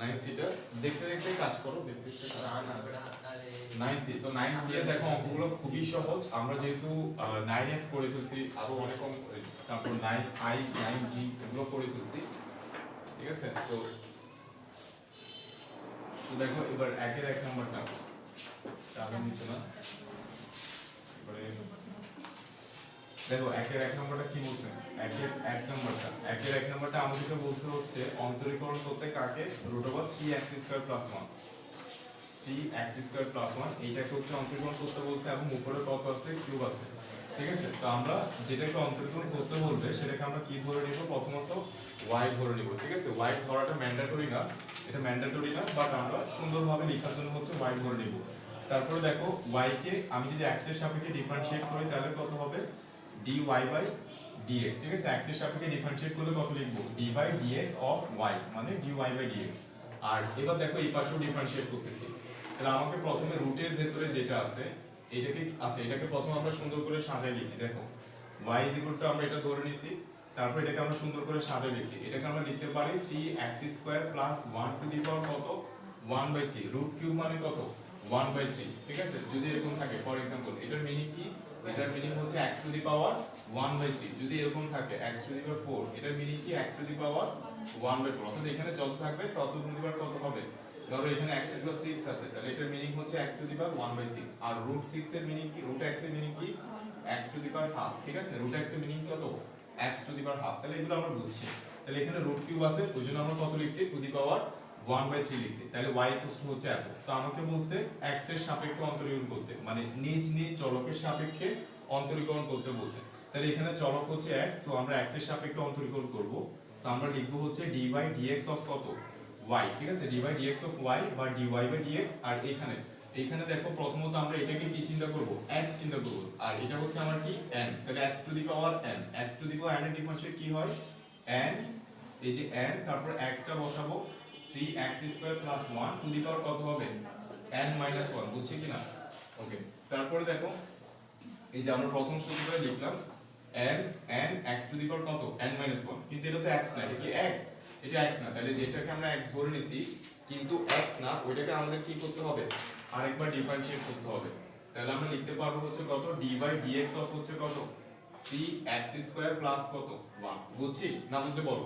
9c-টা দেখতে দেখতে কাজ করো, দেখতে দেখতে 9c। তো 9c এ দেখো অঙ্কগুলো খুবই সহজ। আমরা যেহেতু 9f করে ফেলছি, আরো অনেক অঙ্ক, তারপর 9i 9g এগুলো করে ফেলছি, ঠিক আছে। তো দেখো এবার একের 1 নম্বরটা চাপে নিচ্ছে না। এবারে দেখো একের 1 নম্বরটা কি বলছে, একের 1 নম্বরটা আমাদেরকে বলছে হচ্ছে অন্তরীকরণ করতে কাকে, √3x² + 1, 3x² + 1 এইটাকে হচ্ছে অন্তরীকরণ করতে বলতে, এবং উপরে কত আছে, কিউব আছে, ঠিক আছে। তো আমরা যেটাকে অন্তরীকরণ করতে বলবে সেটাকে আমরা কি ধরে নিব, প্রথমত y ধরে নিব, ঠিক আছে। y ধরাটা ম্যান্ডেটরি না, এটা ম্যান্ডেটরি না, বাট আমরা সুন্দরভাবে লেখার জন্য হচ্ছে y ধরে নিব। তারপরে দেখো y কে আমি যদি x এর সাপেক্ষে ডিফারেন্সিয়েট করি তাহলে কত হবে, dy/dx, ঠিক আছে। x এর সাপেক্ষে ডিফারেন্সিয়েট করলে কত লিখব, d/dx অফ y, মানে dy/dx। আর এবার দেখো এই পাশেও ডিফারেন্সিয়েট করতেছি, তাহলে আমাকে প্রথমে রুটের ভেতরে যেটা আছে এটাকে প্রথমে আমরা সুন্দর করে সাজাই লিখি। দেখো y আমরা এটা ধরে নিছি, তারপর এটাকে আমরা সুন্দর করে সাজাই লিখি। এটাকে আমরা লিখতে পারি 3x² + 1 টু দি পাওয়ার কত, 1/3, রুট কিউব মানে কত, 1/3, ঠিক আছে। যদি এরকম থাকে, ফর এক্সাম্পল এটার মিনিং কি, এটার মিনিং হচ্ছে x টু দি পাওয়ার 1/3। যদি এরকম থাকে x টু দি পাওয়ার 4, এটার মিনিং কি x টু দি পাওয়ার 1/4। অর্থাৎ এখানে যত থাকবে তত টু দি পাওয়ার কত হবে, ধরো এখানে x টু দি পাওয়ার 6 আছে, তাহলে এটার মিনিং হচ্ছে x টু দি পাওয়ার 1/6। আর √6 এর মিনিং কি, √x এর মিনিং কি, x to the power half, ঠিক আছে। √x এর মিনিং কত, x to the power half. তাহলে এগুলো আমরা বুঝছি। তাহলে এখানে রুট কিউব আছে, ওইজন্য আমরা কত লিখছি, টু দি পাওয়ার 1/3 লিখছি। তাহলে y হচ্ছে এত। তো আমাকে বলছে x এর সাপেক্ষে অন্তরীকরণ করতে, মানে নিজ নিজ চলকের সাপেক্ষে অন্তরীকরণ করতে বলছে। তাহলে এখানে চলক হচ্ছে x, তো আমরা x এর সাপেক্ষে অন্তরীকরণ করব। তো আমরা লিখব হচ্ছে dy/dx অফ কত, y, ঠিক আছে, dy/dx অফ y বা dy/dx। আর এখানে দেখো প্রথমত আমরা এটাকে কি চিন্তা করব, x চিন্তা করব, আর এটা হচ্ছে আমার কি, n। তাহলে x to the power n, x to the power n এর ডিফারেন্সিয়েট কি হয়, n, এই যে n, তারপর x টা বসাবো, 3x² + 1 টু দি পাওয়ার কত হবে, n-1, বুঝছি কিনা, ওকে। তারপরে দেখো এই যে আমরা প্রথম সূত্রটা লিখলাম n x to the power কত, n-1, কিন্তু এটা তো x না, এটা কি x, এটা x না। তাহলে যেটাকে আমরা x ধরে নিছি কিন্তু x না, ওইটাকে আমাদের কি করতে হবে, আরেকবার ডিফারেন্সিয়েট করতে হবে। তাহলে আমরা লিখতে পারবো হচ্ছে কত, dy/dx অফ হচ্ছে কত, 3x² + কত, 1, বুঝছি না, বুঝতে বলো,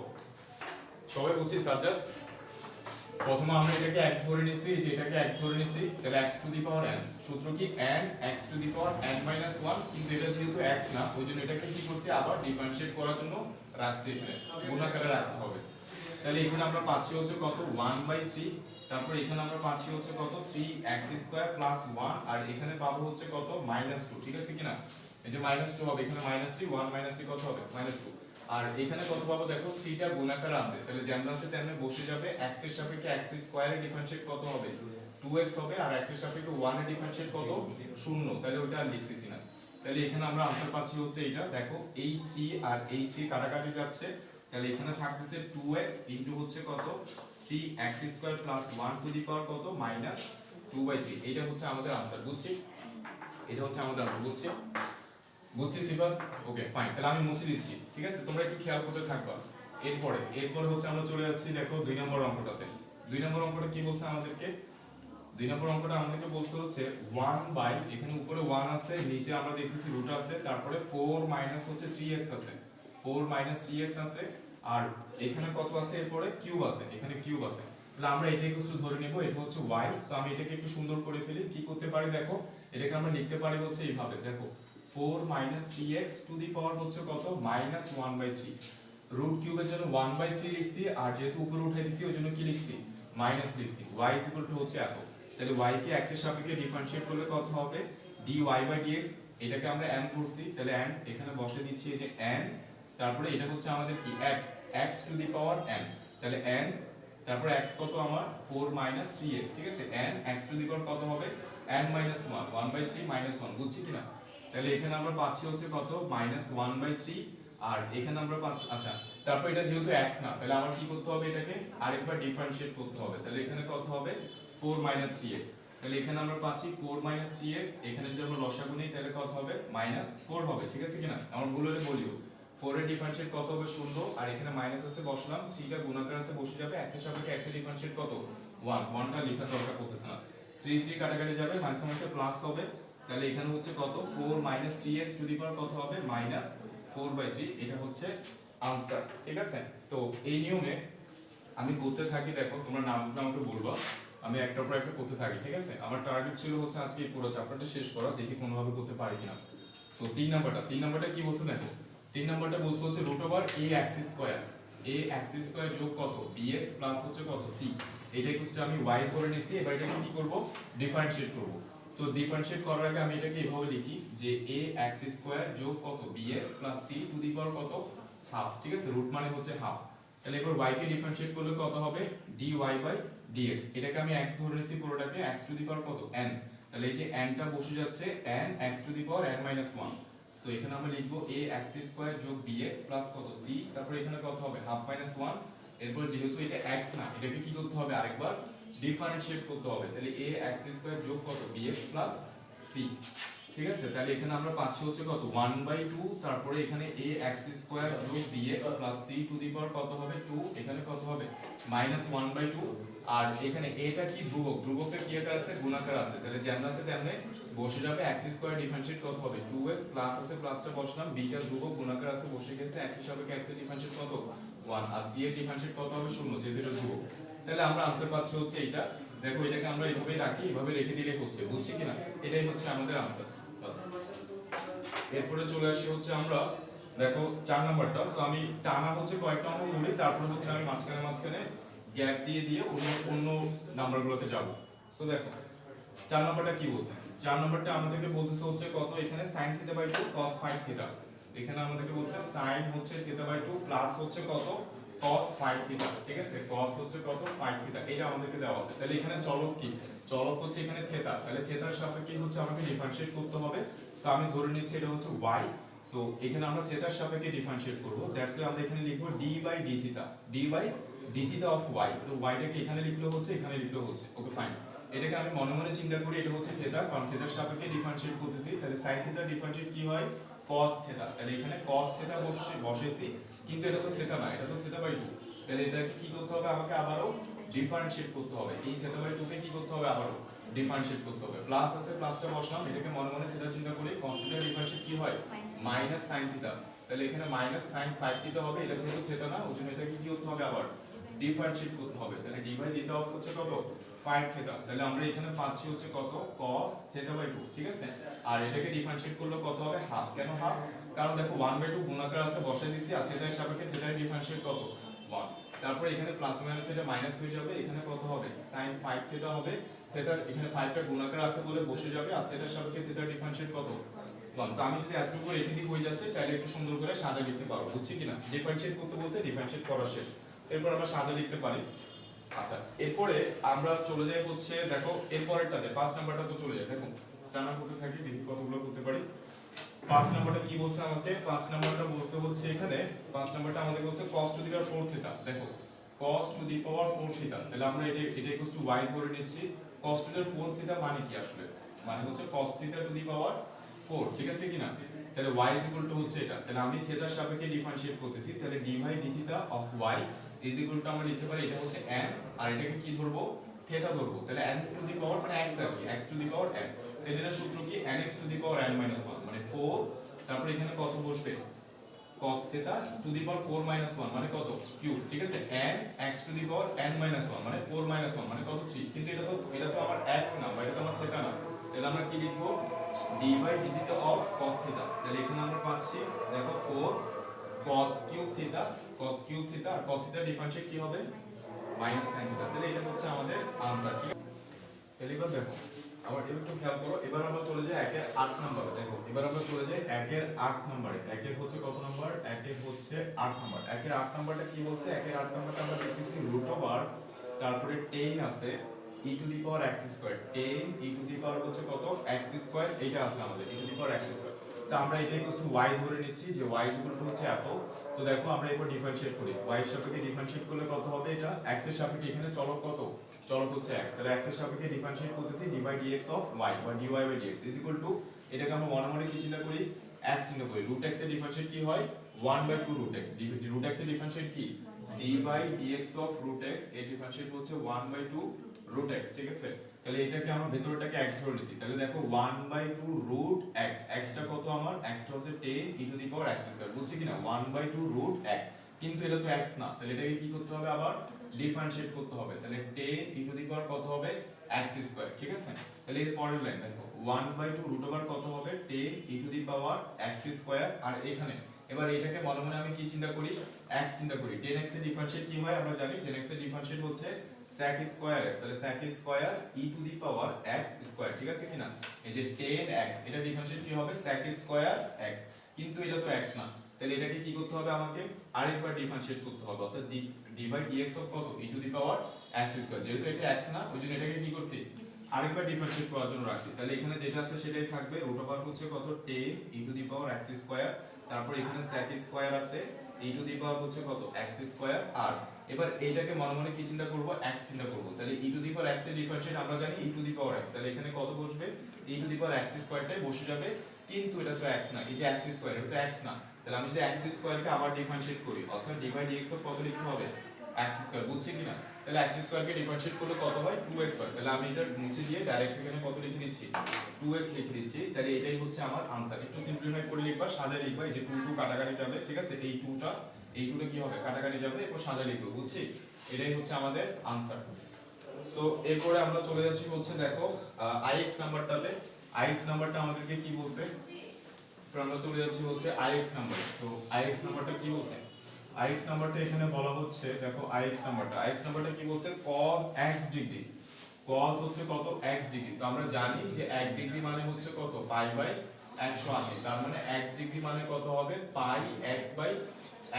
সবাই বুঝছি সাজ্জাদ। প্রথমে আমরা এটাকে x ধরে নিছি, যে এটাকে x ধরে নিছি, তাহলে x to the power n, সূত্র কি n x to the power n-1, কিন্তু এটা যেহেতু x না, ওইজন্য এটাকে কি করছি, আবার ডিফারেন্সিয়েট করার জন্য রাখছি, এখানে গুণাকারে রাখতে হবে। তাহলে এখানে আমরা পাচ্ছি হচ্ছে কত, 1/3, তারপর এখানে আমরা পাচ্ছি হচ্ছে কত, 3x² + 1, আর এখানে পাবো হচ্ছে কত, -2, ঠিক আছে কিনা, এই যে -2 হবে, এখানে -3, 1 -3 কত হবে, -2। আর এখানে কত পাবো, দেখো 3 টা গুণাকার আছে, তাহলে যেমন আছে তেমনি বসে যাবে। x এর সাপেক্ষে x² এর ডিফারেন্সিয়েট কত হবে, 2x হবে, আর x এর সাপেক্ষে 1 এর ডিফারেন্সিয়েট কত, 0, তাহলে ওটা আর লিখতেছি না। তাহলে এখানে আমরা आंसर পাচ্ছি হচ্ছে এটা, দেখো এই 3 আর এই 3 কাটাকাটি যাচ্ছে, তাহলে এখানে থাকতেছে 2x ইনটু হচ্ছে কত, 3x² + 1 টু দি পাওয়ার কত, -2/3। এটা হচ্ছে আমাদের आंसर, বুঝছি, এটা হচ্ছে আমাদের आंसर, বুঝছি সিফাত, ওকে ফাইন। তাহলে আমি মুছে দিচ্ছি, ঠিক আছে, তোমরা একটু খেয়াল করতে থাকবা। এরপরে হচ্ছে আমরা চলে যাচ্ছি, দেখো 2 নম্বর অঙ্কটাতে। 2 নম্বর অঙ্কটা কি বলছে আমাদেরকে, 2 নম্বর অঙ্কটা আমাদেরকে বলতে হচ্ছে 1/, এখানে উপরে 1 আছে, নিচে আমরা দেখতেছি রুট আছে, তারপরে 4 মাইনাস হচ্ছে 3x আছে, 4 - 3x আছে, আর এখানে কত আছে, এরপরে কিউব আছে, এখানে কিউব আছে। তাহলে আমরা এটাকে একটু ধরে নেব, এটা হচ্ছে y। সো আমি এটাকে একটু সুন্দর করে ফেলি, কি করতে পারি, দেখো এটাকে আমরা লিখতে পারি হচ্ছে এইভাবে, দেখো 4 - 3x টু দি পাওয়ার হচ্ছে কত, -1/3। রুট কিউবের জন্য 1/3 লিখছি, আর যেহেতু উপরে উঠাই দিছি ওই জন্য কি লিখছি, মাইনাস লিখছি। y হচ্ছে এত। তাহলে y কে x এর সাপেক্ষে ডিফারেন্সিয়েট করলে কত হবে, dy/dx, এটাকে আমরা n করছি, তাহলে n এখানে বসে দিচ্ছি, এই যে n, তারপরে এটা হচ্ছে আমাদের কি x to the power n, তাহলে n, তারপরে x কত আমার 4 - 3x, ঠিক আছে, n x to the power কত হবে, n-1, 1/3 -1, বুঝছি কিনা। তাহলে এখানে আমরা পাচ্ছি হচ্ছে কত, -1/3, আর এখানে আমরা পাচ্ছি, আচ্ছা, তারপর এটা যেহেতু x না, তাহলে আমার কি করতে হবে, এটাকে আরেকবার ডিফারেন্সিয়েট করতে হবে। তাহলে এখানে কত হবে, 4 - 3x, তাহলে এখানে আমরা পাচ্ছি 4 - 3x, এখানে যদি আমরা লসাগু নেই তাহলে কত হবে, -4 হবে, ঠিক আছে কিনা, আমার ভুল হলে বলিও। 4 এর ডিফারেন্সিয়েট কত হবে 0 আর এখানে মাইনাস আছে বসলাম 3 টা গুণাকার আছে বসে যাবে x এর সাপেক্ষে x এর ডিফারেন্সিয়েট কত 1 1টা লেখার দরকার পড়তেছে না 3 3 কাটাকাটি যাবে মাইনাস মাইনাসে প্লাস হবে তাহলে এখানে হচ্ছে কত 4 3x টু দি পাওয়ার কত হবে -4/3 এটা হচ্ছে आंसर ঠিক আছে তো এই নিয়মে আমি করতে থাকি দেখো তোমরা নামটা আমাকে বলবা আমি একটার পর একটা করতে থাকি ঠিক আছে আমার টার্গেট ছিল হচ্ছে আজকে এই পুরো চ্যাপ্টারটা শেষ করা দেখি কোনোভাবে করতে পারি কিনা সো 3 নাম্বারটা কি বলছে দেখো 3 নাম্বারটা বলছে হচ্ছে a x² যোগ কত bx প্লাস হচ্ছে কত c এটা ইকুয়ালস আমি y ধরে নিছি এবার এটাকে কি করব ডিফারেন্সিয়েট করব সো ডিফারেন্সিয়েট করার আগে আমি এটাকে এভাবে লিখি যে a x² যোগ কত bx plus c to the power কত হাফ ঠিক আছে রুট মানে হচ্ছে হাফ তাহলে এবার y কে ডিফারেন্সিয়েট করলে কত হবে dy বাই dx এটাকে আমি x ধরে নিছি পুরোটাকে x টু দি পাওয়ার কত n তাহলে এই যে n টা বসে যাচ্ছে n x to the power n - 1 so এখানে আমরা লিখব ax² যোগ bx প্লাস কত c তারপর এখানে কত হবে হাফ মাইনাস 1 এরপর যেহেতু এটা x না এটাকে কি করতে হবে আরেকবার ডিফারেন্সিয়েট করতে হবে তাহলে ax² যোগ কত bx প্লাস c ঠিক আছে তাহলে এখানে আমরা পাচ্ছি হচ্ছে কত 1/2 তারপরে এখানে ax² যোগ bx plus c to the power কত হবে 2 এখানে কত হবে -1/2 আর এখানে এটা কি ধ্রুবকটা কি আকার আছে গুণাকার আছে তাহলে যেমন আছে তেমনি বসে যাবে x² ডিফারেন্সিয়েট কত হবে 2x প্লাস আছে প্লাসটা বসলাম b টা ধ্রুবক গুণাকার আছে বসে গেছে x এর সাপেক্ষে x এর ডিফারেন্সিয়েট কত 1 আর c এর ডিফারেন্সিয়েট কত হবে 0 যেহেতু এটা ধ্রুবক তাহলে আমরা आंसर পাচ্ছি হচ্ছে এটা দেখো এটাকে আমরা এইভাবে রাখি এইভাবে রেখে দিলে হচ্ছে বুঝছি কিনা এটাই হচ্ছে আমাদের आंसर এরপরে চলে আসি হচ্ছে আমরা দেখো 4 নাম্বারটা সো আমি টানা হচ্ছে কয়েকটা অঙ্ক করি তারপর হচ্ছে আমি মাঝখানে গ্যাপ দিয়ে অন্য নাম্বারগুলোতে যাব সো দেখো 4 নাম্বারটা কি বলছে 4 নাম্বারটা আমাদেরকে বলতেছে হচ্ছে কত এখানে sin θ/2 cos 5θ এখানে আমাদেরকে বলছে sin হচ্ছে θ/2 প্লাস হচ্ছে কত cos 5θ ঠিক আছে cos হচ্ছে কত 5θ এটা আমাদেরকে দেওয়া আছে তাহলে এখানে চলক হচ্ছে এখানে θ তাহলে θর সাপেক্ষে হচ্ছে আমাকে ডিফারেন্সিয়েট করতে হবে সো আমি ধরে নিচ্ছি এটা হচ্ছে y সো এখানে আমরা θর সাপেক্ষে ডিফারেন্সিয়েট করব দ্যাটস ওয়াই আমরা এখানে লিখব d/dθ অফ y তো y টাকে এখানে লিখলে হচ্ছে এখানে লিখলে হচ্ছে ওকে ফাইন এটাকে আমি মনে মনে চিন্তা করি এটা হচ্ছে θ কারণ θর সাপেক্ষে ডিফারেন্সিয়েট করতেছি তাহলে sin θ ডিফারেন্সিয়েট কি হয় cos θ তাহলে এখানে cos θ বসেছি কিন্তু এটা তো θ না এটা তো θ/2 তাহলে এটাকে কি করতে হবে আমাকে আবারো ডিফারেন্সিয়েট করতে হবে এই θ/2 কে কি করতে হবে আবারো ডিফারেন্সিয়েট করতে হবে প্লাস আছে প্লাসটা বসালাম এটাকে মনে মনে θ চিন্তা করি cos θ ডিফারেন্সিয়েট কি হয় মাইনাস sin θ তাহলে এখানে মাইনাস sin 5θ হবে এটা যেহেতু θ না ওজন্য এটাকে কি করতে হবে আবার ডিফারেন্সিয়েট করতে হবে তাহলে d/dθ হচ্ছে কত 5θ তাহলে আমরা এখানে পাচ্ছি হচ্ছে কত cos θ/2 ঠিক আছে আর এটাকে ডিফারেন্সিয়েট করলে কত হবে হাফ কেন হাফ কারণ দেখো 1/2 গুণাকার আছে বসাই দিছি আর θ এর সাপেক্ষে θ এর ডিফারেন্সিয়েট কত 1 তারপর এখানে প্লাস মাইনাস এটা মাইনাস হয়ে যাবে এখানে কত হবে sin 5θ হবে θ এখানে 5টা গুণাকার আছে বলে বসে যাবে আর θ এর সাপেক্ষে θ এর ডিফারেন্সিয়েট কত 1 তো আমি যদি এতটুকু রেখে দিই হয়ে যাচ্ছে চাইলে একটু সুন্দর করে সাজা লিখতে পারো বুঝছি কিনা ডিফারেন্সিয়েট করতে বলছে ডিফারেন্সিয়েট করা শেষ এরপর আমরা সাজা লিখতে পারি আচ্ছা এরপরে আমরা চলে যাই হচ্ছে দেখো এরপরেরটাতে 5 নাম্বারটা তো চলে যায় দেখো টানা করতে থাকি দেখি কতগুলো করতে পারি 5 নাম্বারটা কি বলছে আমাকে 5 নাম্বারটা বলছে হচ্ছে এখানে 5 নাম্বারটা আমাদের বলছে cos টু দি পাওয়ার 4θ দেখো cos টু দি পাওয়ার 4θ তাহলে আমরা এটা ইকুয়ালস টু y ধরে নিচ্ছি cos টু দি পাওয়ার 4θ মানে কি আসলে মানে হচ্ছে cos θ টু দি পাওয়ার 4 ঠিক আছে কিনা তাহলে y ইজ ইকুয়াল টু হচ্ছে এটা তাহলে আমি থিটার সাপেক্ষে ডিফারেন্সিয়েট করতেছি তাহলে d/dθ of y is equal two আমরা লিখতে পারি এটা হচ্ছে n আর এটাকে কি ধরবো থিটা ধরবো তাহলে n টু দি পাওয়ার মানে x আর কি x to the power n তাহলে এর সূত্র কি nx two the power n - 1 মানে 4 তারপর এখানে কত বসবে cos θ টু দি পাওয়ার 4 - 1 মানে কত কিউব ঠিক আছে n x to the power n - 1 মানে 4 - 1 মানে কত 3 কিন্তু এটা তো আমার x না বা এটা তো আমার θ না তাহলে আমরা কি লিখবো d/dθ অফ cos θ তাহলে এখানে আমরা পাচ্ছি দেখো 4 cos কিউব θ আর cos θ ডিফারেন্সিয়েট কি হবে -sin θ তাহলে এটা হচ্ছে আমাদের आंसर ঠিক আছে তাহলে এবার দেখো আবার একটু খেয়াল করো এবার আমরা চলে যাই 1 এর 8 নম্বরে দেখো এবার আমরা চলে যাই 1 এর 8 নম্বরে 1 এর হচ্ছে কত নাম্বার 1 এর হচ্ছে 8 নাম্বার 1 এর 8 নাম্বারটা কি বলছে 1 এর 8 নাম্বারটা আমরা দেখতেছি √ তারপরে 10 আছে e to the power x square 10 e to the power হচ্ছে কত x স্কয়ার এটা আছে আমাদের e to the power x square তো আমরা এটা ইকুয়াল টু y ধরে নিচ্ছি যে y ইকুয়াল টু হচ্ছে এত তো দেখো আমরা এরপর ডিফারেন্সিয়েট করি y এর সাপেক্ষে ডিফারেন্সিয়েট করলে কত হবে এটা x এর সাপেক্ষে এখানে চলক কত চলক হচ্ছে x তাহলে x এর সাপেক্ষে ডিফারেন্সিয়েট করতেছি d/dx অফ y বা dy/dx ইজ ইকুয়াল টু এটাকে আমরা মনে মনে কি চিন্তা করি x চিন্তা করি √x এর ডিফারেন্সিয়েট কি হয় 1/2 root x, root x এর ডিফারেন্সিয়েট কি d by dx of root x, এর ডিফারেন্সিয়েট হচ্ছে 1/2 root x, ঠিক আছে। তাহলে এটাকে আমরা ভেতরটাকে x ধরে নিছি, তাহলে দেখো 1/2 root x, x টা কত আমার, x টা হচ্ছে 10 e to the power x square, বুঝছি কিনা 1/2 root x, কিন্তু এটা তো x না, তাহলে এটাকে কি করতে হবে, আবার ডিফারেন্সিয়েট করতে হবে, তাহলে 10 e to the power কত হবে x স্কয়ার, ঠিক আছে। তাহলে এর পরের লাইন দেখো 1/2 রুট ওভার কত হবে 10 e to the power x square, আর এখানে এবার এটাকে মনে মনে আমি কি চিন্তা করি, x চিন্তা করি, 10x এর ডিফারেন্সিয়েট কি হয় আমরা জানি, 10x এর ডিফারেন্সিয়েট হচ্ছে sec স্কয়ার x, তাহলে sec square e to the power x square, ঠিক আছে কিনা। এই যে 10x এটা ডিফারেন্সিয়েট কি হবে sec স্কয়ার x, কিন্তু এটা তো x না, তাহলে এটাকে কি করতে হবে, আমাকে আরেকবার ডিফারেন্সিয়েট করতে হবে, অর্থাৎ d by dx অফ কত e to the power x square, যেহেতু এটা x না ওই জন্য এটাকে কি করছি আরেকবার ডিফারেন্সিয়েট করার জন্য রাখছি, তাহলে এখানে যেটা আছে সেটাই থাকবে, রুট ওভার হচ্ছে কত 10 e to the power x square, তারপর এখানে sec স্কয়ার আছে e to the power হচ্ছে কত x স্কয়ার, আর এবার এইটাকে মনে মনে কি চিন্তা করব x চিন্তা করব, তাহলে e to the power x এর ডিফারেন্সিয়েট আমরা জানি e to the power x, তাহলে এখানে কত বসবে e to the power x স্কয়ারটাই বসে যাবে, কিন্তু এটা তো x না, এই যে x স্কয়ার এটা তো x না, তাহলে আমি যদি x স্কয়ারকে আবার ডিফারেন্সিয়েট করি, অর্থাৎ d by dx এর কত লিখতে হবে x স্কয়ার, বুঝছি কিনা। তাহলে x স্কয়ারকে ডিফারেন্সিয়েট করলে কত হয় 2x হয়, তাহলে আমি এটা নিচে দিয়ে ডাইরেক্ট এখানে কত লিখে দিচ্ছি 2x লিখে দিচ্ছি, তাহলে এটাই হচ্ছে আমার आंसर। একটু সিম্পলিফাই করে লিখবা, সাজায় লিখবা, এই যে 2 2 কাটাকাটি যাবে, ঠিক আছে, এই 2টা কি হবে কাটাকাটি যাবে, এরপর সাজায় লিখবো, বুঝছি, এটাই হচ্ছে আমাদের आंसर। সো এরপরে আমরা চলে যাচ্ছি হচ্ছে দেখো ix নাম্বারটাতে, ix নাম্বারটা আমাদেরকে কি বলছে, তো আমরা চলে যাচ্ছি হচ্ছে ix নাম্বার। তো ix নাম্বারটা কি বলছে, ix নাম্বারটা এখানে বলা হচ্ছে দেখো ix নাম্বারটা কি বলছে cos x ডিগ্রি, cos হচ্ছে কত x ডিগ্রি, তো আমরা জানি যে 1 ডিগ্রি মানে হচ্ছে কত পাই বাই 180, তার মানে x ডিগ্রি মানে কত হবে পাই x বাই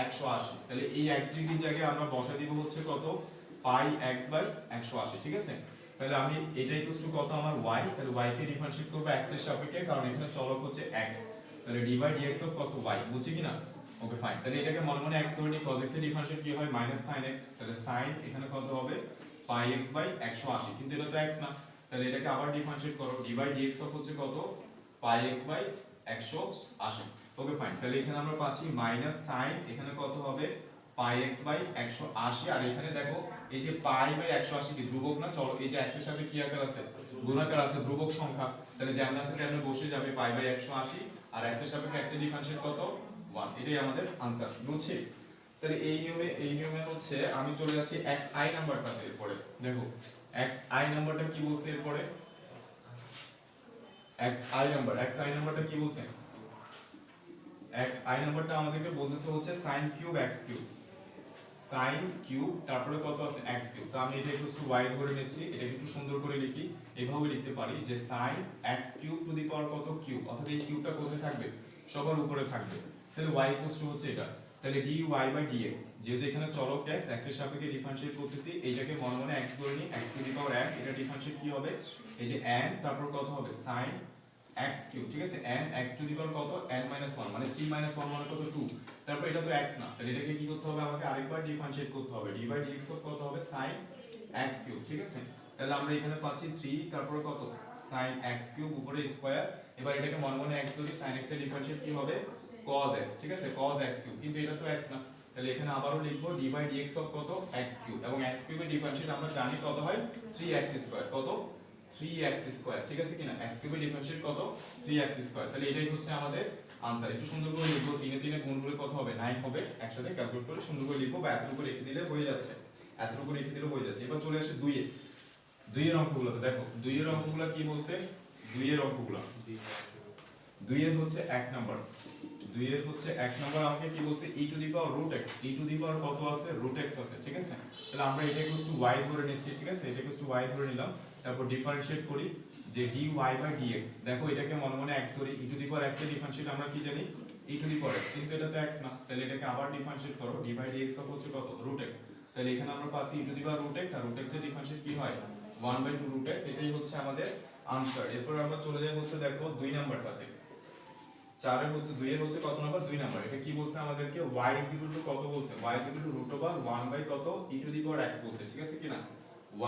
180, তাহলে এই x ডিগ্রির জায়গায় আমরা বসাই দিব হচ্ছে কত পাই x বাই 180, ঠিক আছে। তাহলে আমি এটা ইকুয়াল টু কত আমার y, তাহলে y কে ডিফারেন্সিয়েট করব x এর সাপেক্ষে, কারণ এখানে চলক হচ্ছে x, তাহলে d by dx অফ কত y, বুঝছি কিনা, ওকে ফাইন। তাহলে এটাকে মনে মনে x ধরে নিই, cos x এর ডিফারেন্সিয়েট কি হয় মাইনাস sin x, তাহলে sin এখানে কত হবে পাই x বাই 180, কিন্তু এটা তো x না, তাহলে এটাকে আবার ডিফারেন্সিয়েট করো, d by dx অফ হচ্ছে কত পাই x বাই 180, ওকে ফাইন। তাহলে এখানে আমরা পাচ্ছি মাইনাস sin এখানে কত হবে পাই x বাই 180, আর এখানে দেখো এই যে পাই বাই 180 কি ধ্রুবক না, চলো এই যে x এর সাথে কি আকার আছে গুণাকার আছে, ধ্রুবক সংখ্যা, তাহলে যেমন আছে তেমন বসে যাবে পাই বাই 180, আর x এর সাপেক্ষে x এর ডিফারেন্সিয়েট কত 1, এটাই আমাদের आंसर, বুঝছি। তাহলে এই নিয়মে হচ্ছে আমি চলে যাচ্ছি xi নাম্বারটাতে, এরপরে দেখো xi নাম্বারটা কি বলছে, এরপরে xi নাম্বারটা কি বলছে, xi নাম্বারটা আমাদেরকে বলতেছে হচ্ছে sin cube x cube, sin cube তারপরে কত আছে x কিউব, তো আমি এটা ইকুয়াল টু y ধরে নিচ্ছি, এটা একটু সুন্দর করে লিখি, এভাবে লিখতে পারি যে sin x cube to the power কত কিউব, অর্থাৎ এই কিউবটা কোথায় থাকবে সবার উপরে থাকবে, তাহলে y ইকুয়াল টু হচ্ছে এটা, তাহলে dy বাই dx, যেহেতু এখানে চলক x x এর সাপেক্ষে ডিফারেন্সিয়েট করতেছি, এইটাকে মনে মনে x ধরে নিই, x টু দি পাওয়ার 1, এটা ডিফারেন্সিয়েট কি হবে এই যে n, তারপর কত হবে sin x কিউব, ঠিক আছে, n x to the power কত n 1, মানে 3 1 মানে কত 2, তারপর এটা তো x না, তাহলে এটাকে কি করতে হবে আমাকে আরেকবার ডিফারেন্সিয়েট করতে হবে, d by dx অফ কত হবে sin x কিউব, ঠিক আছে। তাহলে আমরা এখানে পাচ্ছি 3, তারপর কত sin x কিউব উপরে স্কয়ার, এবার এটাকে মনে মনে x ধরি, sin x এর ডিফারেন্সিয়েট কি হবে cos x, ঠিক আছে, cos x কিউব, কিন্তু এটা তো x না, তাহলে এখানে আবারও লিখবো d by dx অফ কত x কিউব, এবং x কিউবের ডিফারেন্সিয়েট আমরা জানি কত হয় 3x স্কয়ার, কত 3x স্কয়ার, ঠিক আছে কিনা, x কিউবের ডিফারেন্সিয়েট কত 3x স্কয়ার, তাহলে এটাই হচ্ছে আমাদের आंसर। একটু সুন্দর করে লিখবো, 3 গুণ করলে কত হবে 9 হবে, একসাথে ক্যালকুলেট করে সুন্দর করে লিখবো, বা এতটুকু রেখে দিলে হয়ে যাচ্ছে, এতটুকু রেখে দিলে হয়ে যাচ্ছে। এবার চলে আসে 2 এর অঙ্কগুলোতে, দেখো 2 এর অঙ্কগুলো কি বলছে, 2 এর অঙ্কগুলো 2 এর হচ্ছে 1 নাম্বার, 2 এর হচ্ছে 1 নাম্বার আমাকে কি বলছে e to the power root x, e to the power কত আছে রুট x আছে, ঠিক আছে। তাহলে আমরা এটা ইকুয়াল টু y ধরে নিচ্ছি, ঠিক আছে, এটা ইকুয়াল টু y ধরে নিলাম, তারপর ডিফারেন্সিয়েট করি যে dy বাই dx, দেখো এটাকে মনে মনে x ধরি, e to the power x এর ডিফারেন্সিয়েট আমরা কি জানি e to the power x, কিন্তু এটা তো x না, তাহলে এটাকে আবার ডিফারেন্সিয়েট করো, d বাই dx হচ্ছে কত রুট x, তাহলে এখানে আমরা পাচ্ছি e to the power root x, আর রুট x এর ডিফারেন্সিয়েট কি হয় 1/2 রুট x, এটাই হচ্ছে আমাদের आंसर। এরপর আমরা চলে যাই হচ্ছে দেখো 2 নাম্বারটাতে, 4 এর হচ্ছে 2 এর হচ্ছে কত নাম্বার 2 নাম্বার, এটা কি বলছে আমাদেরকে y কত বলছে, y √1 বাই কত e to the power x বলছে, ঠিক আছে কিনা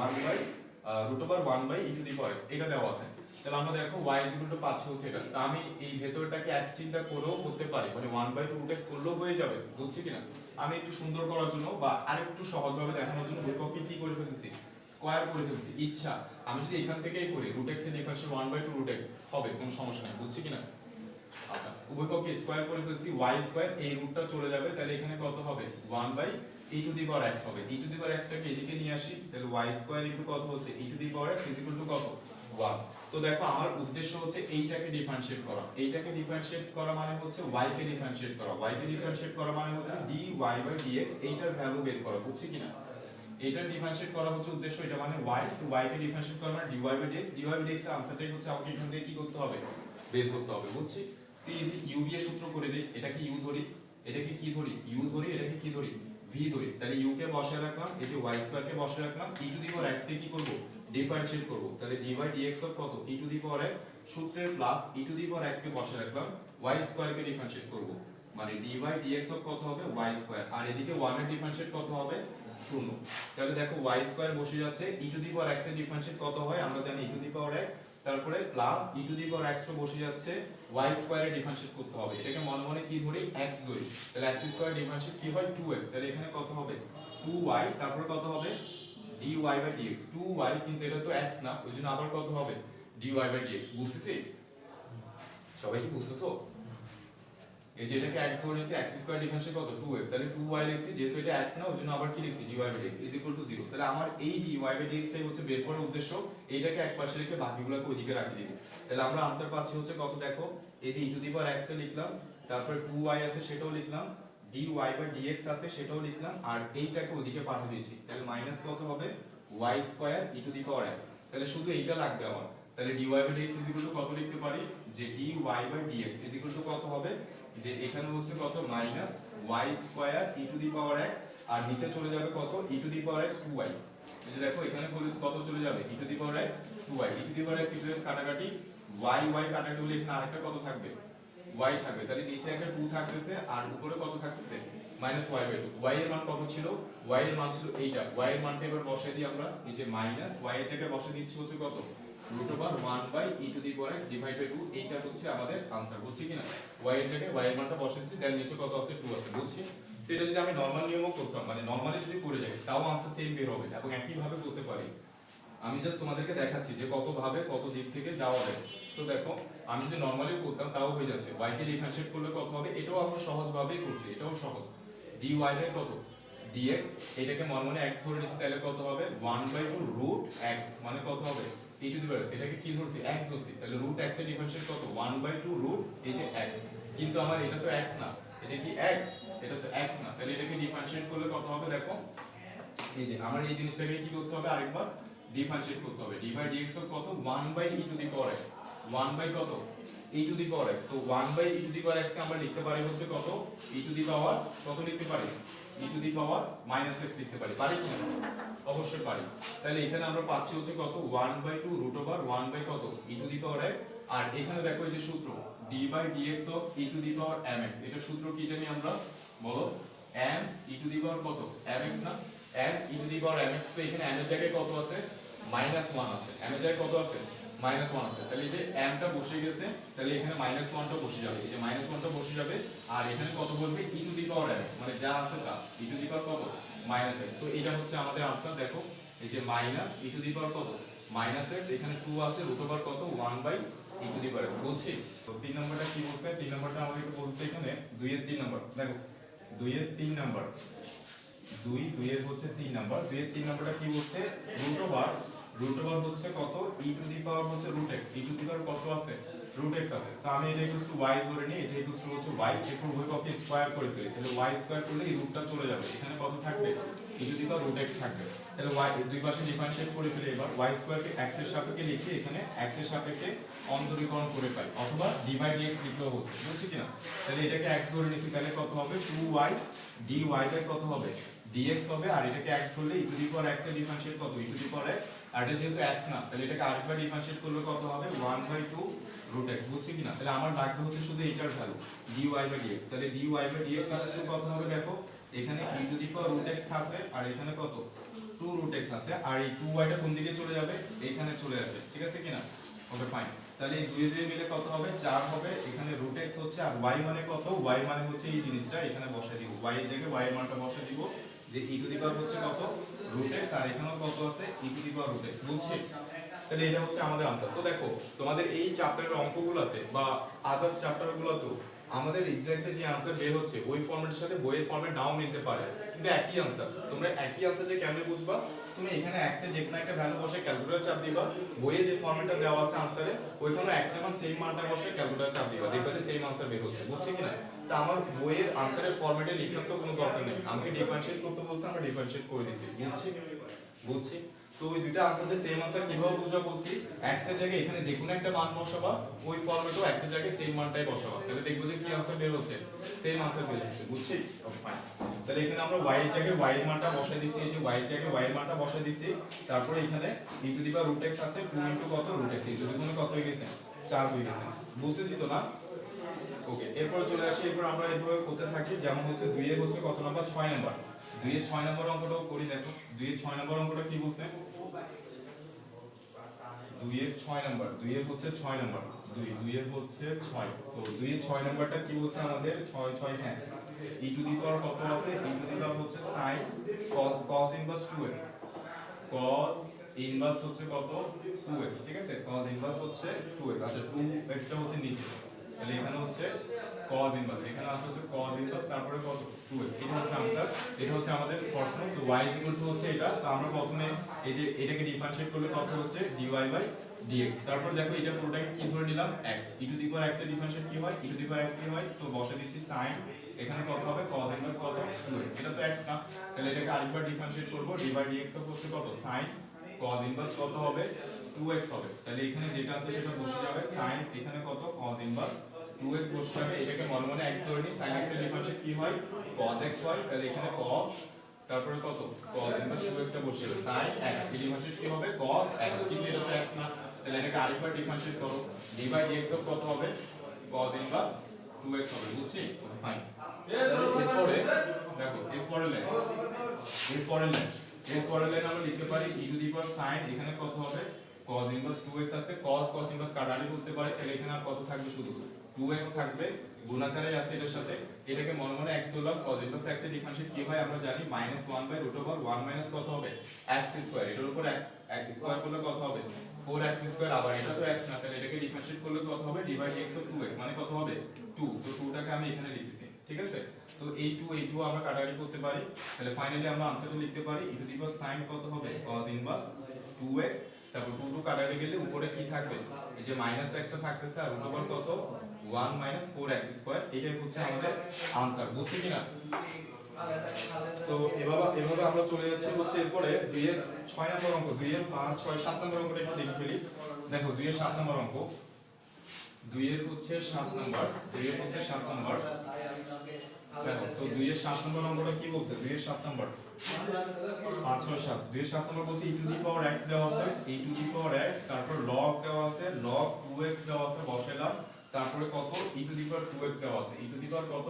1 বাই 1/e⁻x এটা দেওয়া আছে। তাহলে আমরা দেখো y পাচ্ছি হচ্ছে এটা। তা আমি এই ভেতরটাকে x চিন্তা করেও করতে পারি, মানে 1/2√x করলেও হয়ে যাবে, বুঝছি কিনা? আমি একটু সুন্দর করার জন্য বা আরেকটু সহজভাবে দেখানোর জন্য উভয়পক্ষে কি করে ফেলতেছি, স্কয়ার করে ফেলতেছি। ইচ্ছা আমি যদি এখান থেকেই করি √x এর ডিফারেন্সিয়াল 1/2√x হবে, কোনো সমস্যা নেই, বুঝছি কিনা? আচ্ছা, উভয়পক্ষে স্কয়ার করে ফেলছি, y² এই রুটটা চলে যাবে, তাহলে এখানে কত হবে 1/e⁻x হবে। e⁻x টাকে এদিকে নিয়ে আসি, তাহলে y² কত হচ্ছে e⁻x কত 1। তো দেখো আমার উদ্দেশ্য হচ্ছে এইটাকে ডিফারেন্সিয়েট করা। এইটাকে ডিফারেন্সিয়েট করা মানে হচ্ছে y কে ডিফারেন্সিয়েট করা। y কে ডিফারেন্সিয়েট করা মানে হচ্ছে dy/dx এইটার ভ্যালু বের করা, বুঝছি কিনা? এইটার ডিফারেন্সিয়েট করা হচ্ছে উদ্দেশ্য, এটা মানে y, তো y কে ডিফারেন্সিয়েট করা মানে dy/dx। dy/dx এর আনসারটাই হচ্ছে আমাকে এখান থেকে কি করতে হবে, বের করতে হবে, বুঝছি? তো ইজি u দিয়ে সূত্র করে দেই, এটাকে u ধরি, এটাকে কি ধরি u ধরি, এটাকে কি ধরি v ধরি। তাহলে u কে বসায় রাখলাম, এই যে y² কে বসায় রাখলাম, e⁻x কে কি করব, ডিফারেন্সিয়েট করব। তাহলে dy/dx অফ কত e⁻x সূত্রের প্লাস e⁻x কে বসায় রাখলাম, y² কে ডিফারেন্সিয়েট করব, মানে dy/dx অফ কত হবে y², আর এদিকে 1 এর ডিফারেন্সিয়েট কত হবে 0। তাহলে দেখো y² বসে যাচ্ছে, e⁻x এর ডিফারেন্সিয়েট কত হয় আমরা জানি e⁻x, তারপরে প্লাস e⁻x টা বসে যাচ্ছে, y² এর ডিফারেন্সিয়েট করতে হবে। এটাকে মনে মনে কি ধরি, x ধরি, তাহলে x² ডিফারেন্সিয়েট কি হয় 2x, তাহলে এখানে কত হবে 2y, তারপরে কত হবে dy/dx 2y, কিন্তু এটা তো x না, ওইজন্য আবার কত হবে dy/dx। বুঝতেছি? সবাই কি বুঝতেছো? এই যে এটাকে x ধরে নিয়েছি, x² ডিফারেন্সিয়েট কত 2x, তাহলে 2y লিখছি, যেহেতু এটা x না ওইজন্য আবার কি লিখছি dy/dx 0। তাহলে আমার এই dy/dx টাই হচ্ছে বের করার উদ্দেশ্য। এইটাকে একপাশে রেখে বাকিগুলোকে ওইদিকে রাখিয়ে দিবি। তাহলে আমরা आंसर পাচ্ছি হচ্ছে কত, দেখো এই যে e⁻x টা লিখলাম, তারপরে 2y আছে সেটাও লিখলাম, dy/dx আছে সেটাও লিখলাম, আর এইটাকে ওইদিকে পাঠিয়ে দিয়েছি। তাহলে মাইনাস কত হবে y²e⁻x। তাহলে শুধু এইটা লাগবে আমার। তাহলে dy/dx কত লিখতে পারি, যে dy/dx কত হবে, যে এখানে হচ্ছে কত মাইনাস y²e⁻x, আর নিচে চলে যাবে কত e⁻x 2y। এই যে দেখো এখানে কত চলে যাবে e⁻x 2y, e⁻x কাটাকাটি y কাটাকাটি হলে এখানে আরেকটা কত থাকবে y থাকবে, তাহলে নিচে একটা 2 থাকতেছে আর উপরে কত থাকতেছে -y/2। y এর মান কত ছিল, y এর মান ছিল এইটা, y এর মানটা এবার বসাই দিই আমরা, এই যে মাইনাস y এর জায়গায় বসাই দিচ্ছি হচ্ছে কত √1/e⁻x / 2, এইটা হচ্ছে আমাদের आंसर, বুঝছি কিনা? y এর জায়গায় y এর মানটা বসাইছি, দেন নিচে কত আছে 2 আছে, বুঝছি? তো এটা যদি আমি নরমাল নিয়মও করতাম, মানে নরমালি যদি করে যাই তাও आंसर সেম বের হবে এবং একই ভাবে করতে পারি। আমি জাস্ট তোমাদেরকে দেখাচ্ছি যে কত ভাবে কত দিক থেকে যাওয়া যায়। তো দেখো আমি যদি নরমালি করতাম তাও হয়ে যাচ্ছে, y কে ডিফারেন্সিয়েট করলে কত হবে, এটাও আমরা সহজ ভাবেই করছি, এটাও সহজ। dy বাই কত dx, এটাকে মনে মনে x ধরে নিচ্ছি, তাহলে কত হবে 1/2√x, মানে কত হবে e⁻x, এটাকে কি ধরছি x ধরছি, তাহলে √x এর ডিফারেন্সিয়েট কত 1/2 এই যে x, কিন্তু আমার এটা তো x না, এটা কি x, এটা তো x না, তাহলে এটাকে ডিফারেন্সিয়েট করলে কত হবে, দেখো এই যে আমার এই জিনিসটাকে কি করতে হবে আরেকবার ডিফারেন্সিয়েট করতে হবে। dy/dx এর কত 1/e⁻x, 1 কত e⁻x, তো 1/e⁻x কে আমরা লিখতে পারি হচ্ছে কত কত লিখতে পারি e⁻−x লিখতে পারি, পারি কি না? অবশ্যই পারি। তাহলে এখানে আমরা পাচ্ছি হচ্ছে কত 1/2√1 কত e⁻x, আর এখানে দেখো এই যে সূত্র d/dx অফ e⁻mx, এটা সূত্র কি জানি আমরা, বলো m e⁻ কত mx না, m e⁻mx, তো এখানে m এর জায়গায় কত আছে -1 আছে, m এর জায়গায় কত আছে -1 আছে, তাহলে এই যে m টা বসে গেছে, তাহলে এখানে -1 টা বসে যাবে, এই যে -1 টা বসে যাবে, আর এখানে কত বলবে e⁻mx, মানে যা আছে তা e⁻ কত -x, তো এটা হচ্ছে আমাদের आंसर। দেখো এই যে e⁻ কত -x, এখানে 2 আছে, √ওভার কত 1/e⁻x, বুঝছি? তো 3 নম্বরটা কি বলছে, 3 নম্বরটা আমাদেরকে বলছে এখানে 2 এর 3 নম্বর, দেখো 2 এর 3 নম্বর, 2 এর হচ্ছে 3 নম্বর, 2 এর 3 নম্বরটা কি বলছে, √ওভার হচ্ছে কত হচ্ছে √x, কত আছে √x আছে, তো আমি এটা y ধরে নিই, এটা হচ্ছে y, এরপর উভয়পক্ষে স্কয়ার করে ফেলি, তাহলে y² করলে এই রুটটা চলে যাবে, এখানে কত থাকবে √x থাকবে, তাহলে y দুই পাশে ডিফারেন্সিয়েট করে ফেলি, এবার y² কে x এর সাপেক্ষে লিখি, এখানে x এর সাপেক্ষে অন্তরীকরণ করে পাই, অথবা d/dx লিখলেও হচ্ছে, বুঝছি কিনা? তাহলে এটাকে x ধরে নিছি, তাহলে কত হবে 2y dy বাই কত হবে dx হবে, আর এটাকে x ধরলে e⁻x এর ডিফারেন্সিয়েট কত e⁻x, আর এটা যেহেতু x না, তাহলে এটাকে আরেকবার ডিফারেন্সিয়েট করলে কত হবে 1/2√x, বুঝছি কিনা? তাহলে আমার লাগবে হচ্ছে শুধু এইটার ভ্যালু dy/dx, তাহলে dy/dx কত হবে, দেখো এখানে e to the power root x আছে আর এখানে কত 2 রুট এক্স আছে আর এই 2y টা কোন দিকে চলে যাবে এখানে চলে যাবে ঠিক আছে কিনা ওকে ফাইন তাহলে এই দুই দুই মিলে কত হবে 4 হবে এখানে রুট এক্স হচ্ছে আর y মানে কত y মানে হচ্ছে এই জিনিসটা এখানে বসায় দিব y এর জায়গায় y এর মানটা বসায় দিব যে e টু দি পাওয়ার হচ্ছে কত রুট এক্স আর এখানেও কত আছে e to the power root x বুঝছি তাহলে এটা হচ্ছে আমাদের आंसर তো দেখো তোমাদের এই চ্যাপ্টারের অঙ্কগুলোতে বা আদার্স চ্যাপ্টারগুলোতে আমাদের এক্সাক্টলি যে आंसर বের হচ্ছে ওই ফরম্যাটের সাথে বইয়ের ফরম্যাট নাও নিতে পারে কিন্তু একই आंसर তোমরা একই आंसर যে কেমনে বুঝবা তুমি এখানে x এর যে কোনো একটা ভ্যালু বসে ক্যালকুলেটর চাপ দিবা বইয়ে যে ফরম্যাটটা দেওয়া আছে आंसरे ওইখানে x এর মান সেম মানটা বসে ক্যালকুলেটর চাপ দিবা দেখবা যে সেম आंसर বের হচ্ছে বুঝছি কিনা তা আমার বইয়ের आंसरेর ফরম্যাটে লেখার তো কোনো দরকার নেই আমাকে ডিফারেন্সিয়েট করতে বলছে আমরা ডিফারেন্সিয়েট করে দিয়েছি বুঝছি তো ওই দুইটা आंसर যে সেম आंसर কিভাবে বুঝবা বলছি x এর জায়গায় এখানে যে কোনো একটা মান বসাবা ওই ফরম্যাটেও x এর জায়গায় সেম মানটাই বসাবা তাহলে দেখবো যে কি आंसर বের হচ্ছে সেম आंसर বের হচ্ছে বুঝছি ওকে ফাইন তাহলে এখানে আমরা y এর জায়গায় y এর মানটা বসাই দিছি এই যে y এর জায়গায় y এর মানটা বসাই দিছি তারপরে এখানে e to the power root x আছে 2 ইনটু কত রুট x এই দুটো কত হয়ে গেছে 4 হয়ে গেছে বুঝতেছি তো না ওকে এরপর চলে আসি এরপর আমরা এইভাবে করতে থাকি যেমন হচ্ছে 2 এর হচ্ছে কত নাম্বার 6 নাম্বার 2 এর 6 নাম্বার অঙ্কটাও করি দেখো 2 এর 6 নাম্বার অঙ্কটা কি বলছে 2 এর 6 নাম্বার 2 এর হচ্ছে 6 নাম্বার 2 এর হচ্ছে 6 সো 2 এর 6 নাম্বারটা কি বলছে আমাদের 6 6 হ্যাঁ e টু দি পাওয়ার কত আছে e টু দি পাওয়ার হচ্ছে sin cos inverse 2x cos inverse হচ্ছে কত 2x ঠিক আছে cos ইনভার্স হচ্ছে 2x আচ্ছা 2x টা হচ্ছে নিচে তাহলে এখানে হচ্ছে cos ইনভার্স এখানে আছে হচ্ছে cos ইনভার্স তারপরে কত 2x এটা হচ্ছে आंसर এটা হচ্ছে আমাদের প্রশ্ন সো y হচ্ছে এটা তো আমরা প্রথমে এই যে এটাকে ডিফারেন্সিয়েট করলে কত হচ্ছে dy dx তারপর দেখো এটা পুরোটাকে কি ধরে নিলাম x e to the power x এর ডিফারেন্সিয়েট কি হয় e to the power x কি হয় তো বসে দিচ্ছি sin এখানে কত হবে cos ইনভার্স কত 2x এটা তো x না তাহলে এটাকে আরেকবার ডিফারেন্সিয়েট করব dy dx হচ্ছে কত sin cos ইনভার্স কত হবে 2x হবে তাহলে এখানে যেটা আছে সেটা বসে যাবে sin এখানে কত cos ইনভার্স 2x বসে যাবে এটাকে মনে মনে x ধরে নি sin x এর ডিফারেন্সিয়েট কি হয় cos x হয় তাহলে এখানে cos তারপরে কত cos ইনভার্স 2x টা বসে যাবে sin x এর ডিফারেন্সিয়েট কি হবে cos x কিন্তু এটা তো x না তাহলে এটাকে আরেকবার ডিফারেন্সিয়েট করো dy dx কত হবে cos ইনভার্স 2x হবে বুঝছি ফাইন এরপরে দেখো এরপরে লাইন আমরা লিখতে পারি e to the power sin এখানে কত হবে cos ইনভার্স 2x আছে cos ইনভার্স কাটালি করতে পারে তাহলে এখানে আর কত থাকবে শুধু 2x থাকবে গুণাকারে আছে এটার সাথে এটাকে মনে মনে x ধরলাম cos ইনভার্স x এর ডিফারেন্সিয়েট কি হয় আমরা জানি -1/√1 কত হবে x স্কয়ার এটার উপর x স্কয়ার করলে কত হবে 4x স্কয়ার আবার এটা তো x না তাহলে এটাকে ডিফারেন্সিয়েট করলে কত হবে dy dx অফ 2x মানে কত হবে 2 তো 2 টাকে আমি এখানে লিখতেছি ঠিক আছে তো এই 2 আমরা কাটাকাটি করতে পারি তাহলে ফাইনালি আমরা आंसरটা লিখতে পারি e to the power sin কত হবে cos ইনভার্স 2x তারপর 2 কাটাকাটি গেলে উপরে কি থাকবে এই যে মাইনাস একটা থাকতেছে আর উপর কত 1 - 4x স্কয়ার এটাই হচ্ছে আমাদের आंसर বুঝছো কিনা সো এভাবে আমরা চলে যাচ্ছি হচ্ছে এরপরে 2 এর 6 নম্বর অঙ্ক 2 এর 5 6 7 নম্বর অঙ্কটা একটু দেখে ফেলি দেখো 2 এর 7 নম্বর অঙ্ক 2 এর হচ্ছে 7 নম্বর 2 এর হচ্ছে 7 নম্বর দেখো তো 2 এর 7 নম্বর অঙ্কটা কি বলছে 2 এর 7 নম্বর 5 6 7 2 এর 7 নম্বর বলছে e to the power x দেওয়া আছে e to the power x তারপর log দেওয়া আছে log 2x দেওয়া আছে বসাইলাম তারপরে কত e to the power 2x দেওয়া আছে e টু দি পাওয়ার কত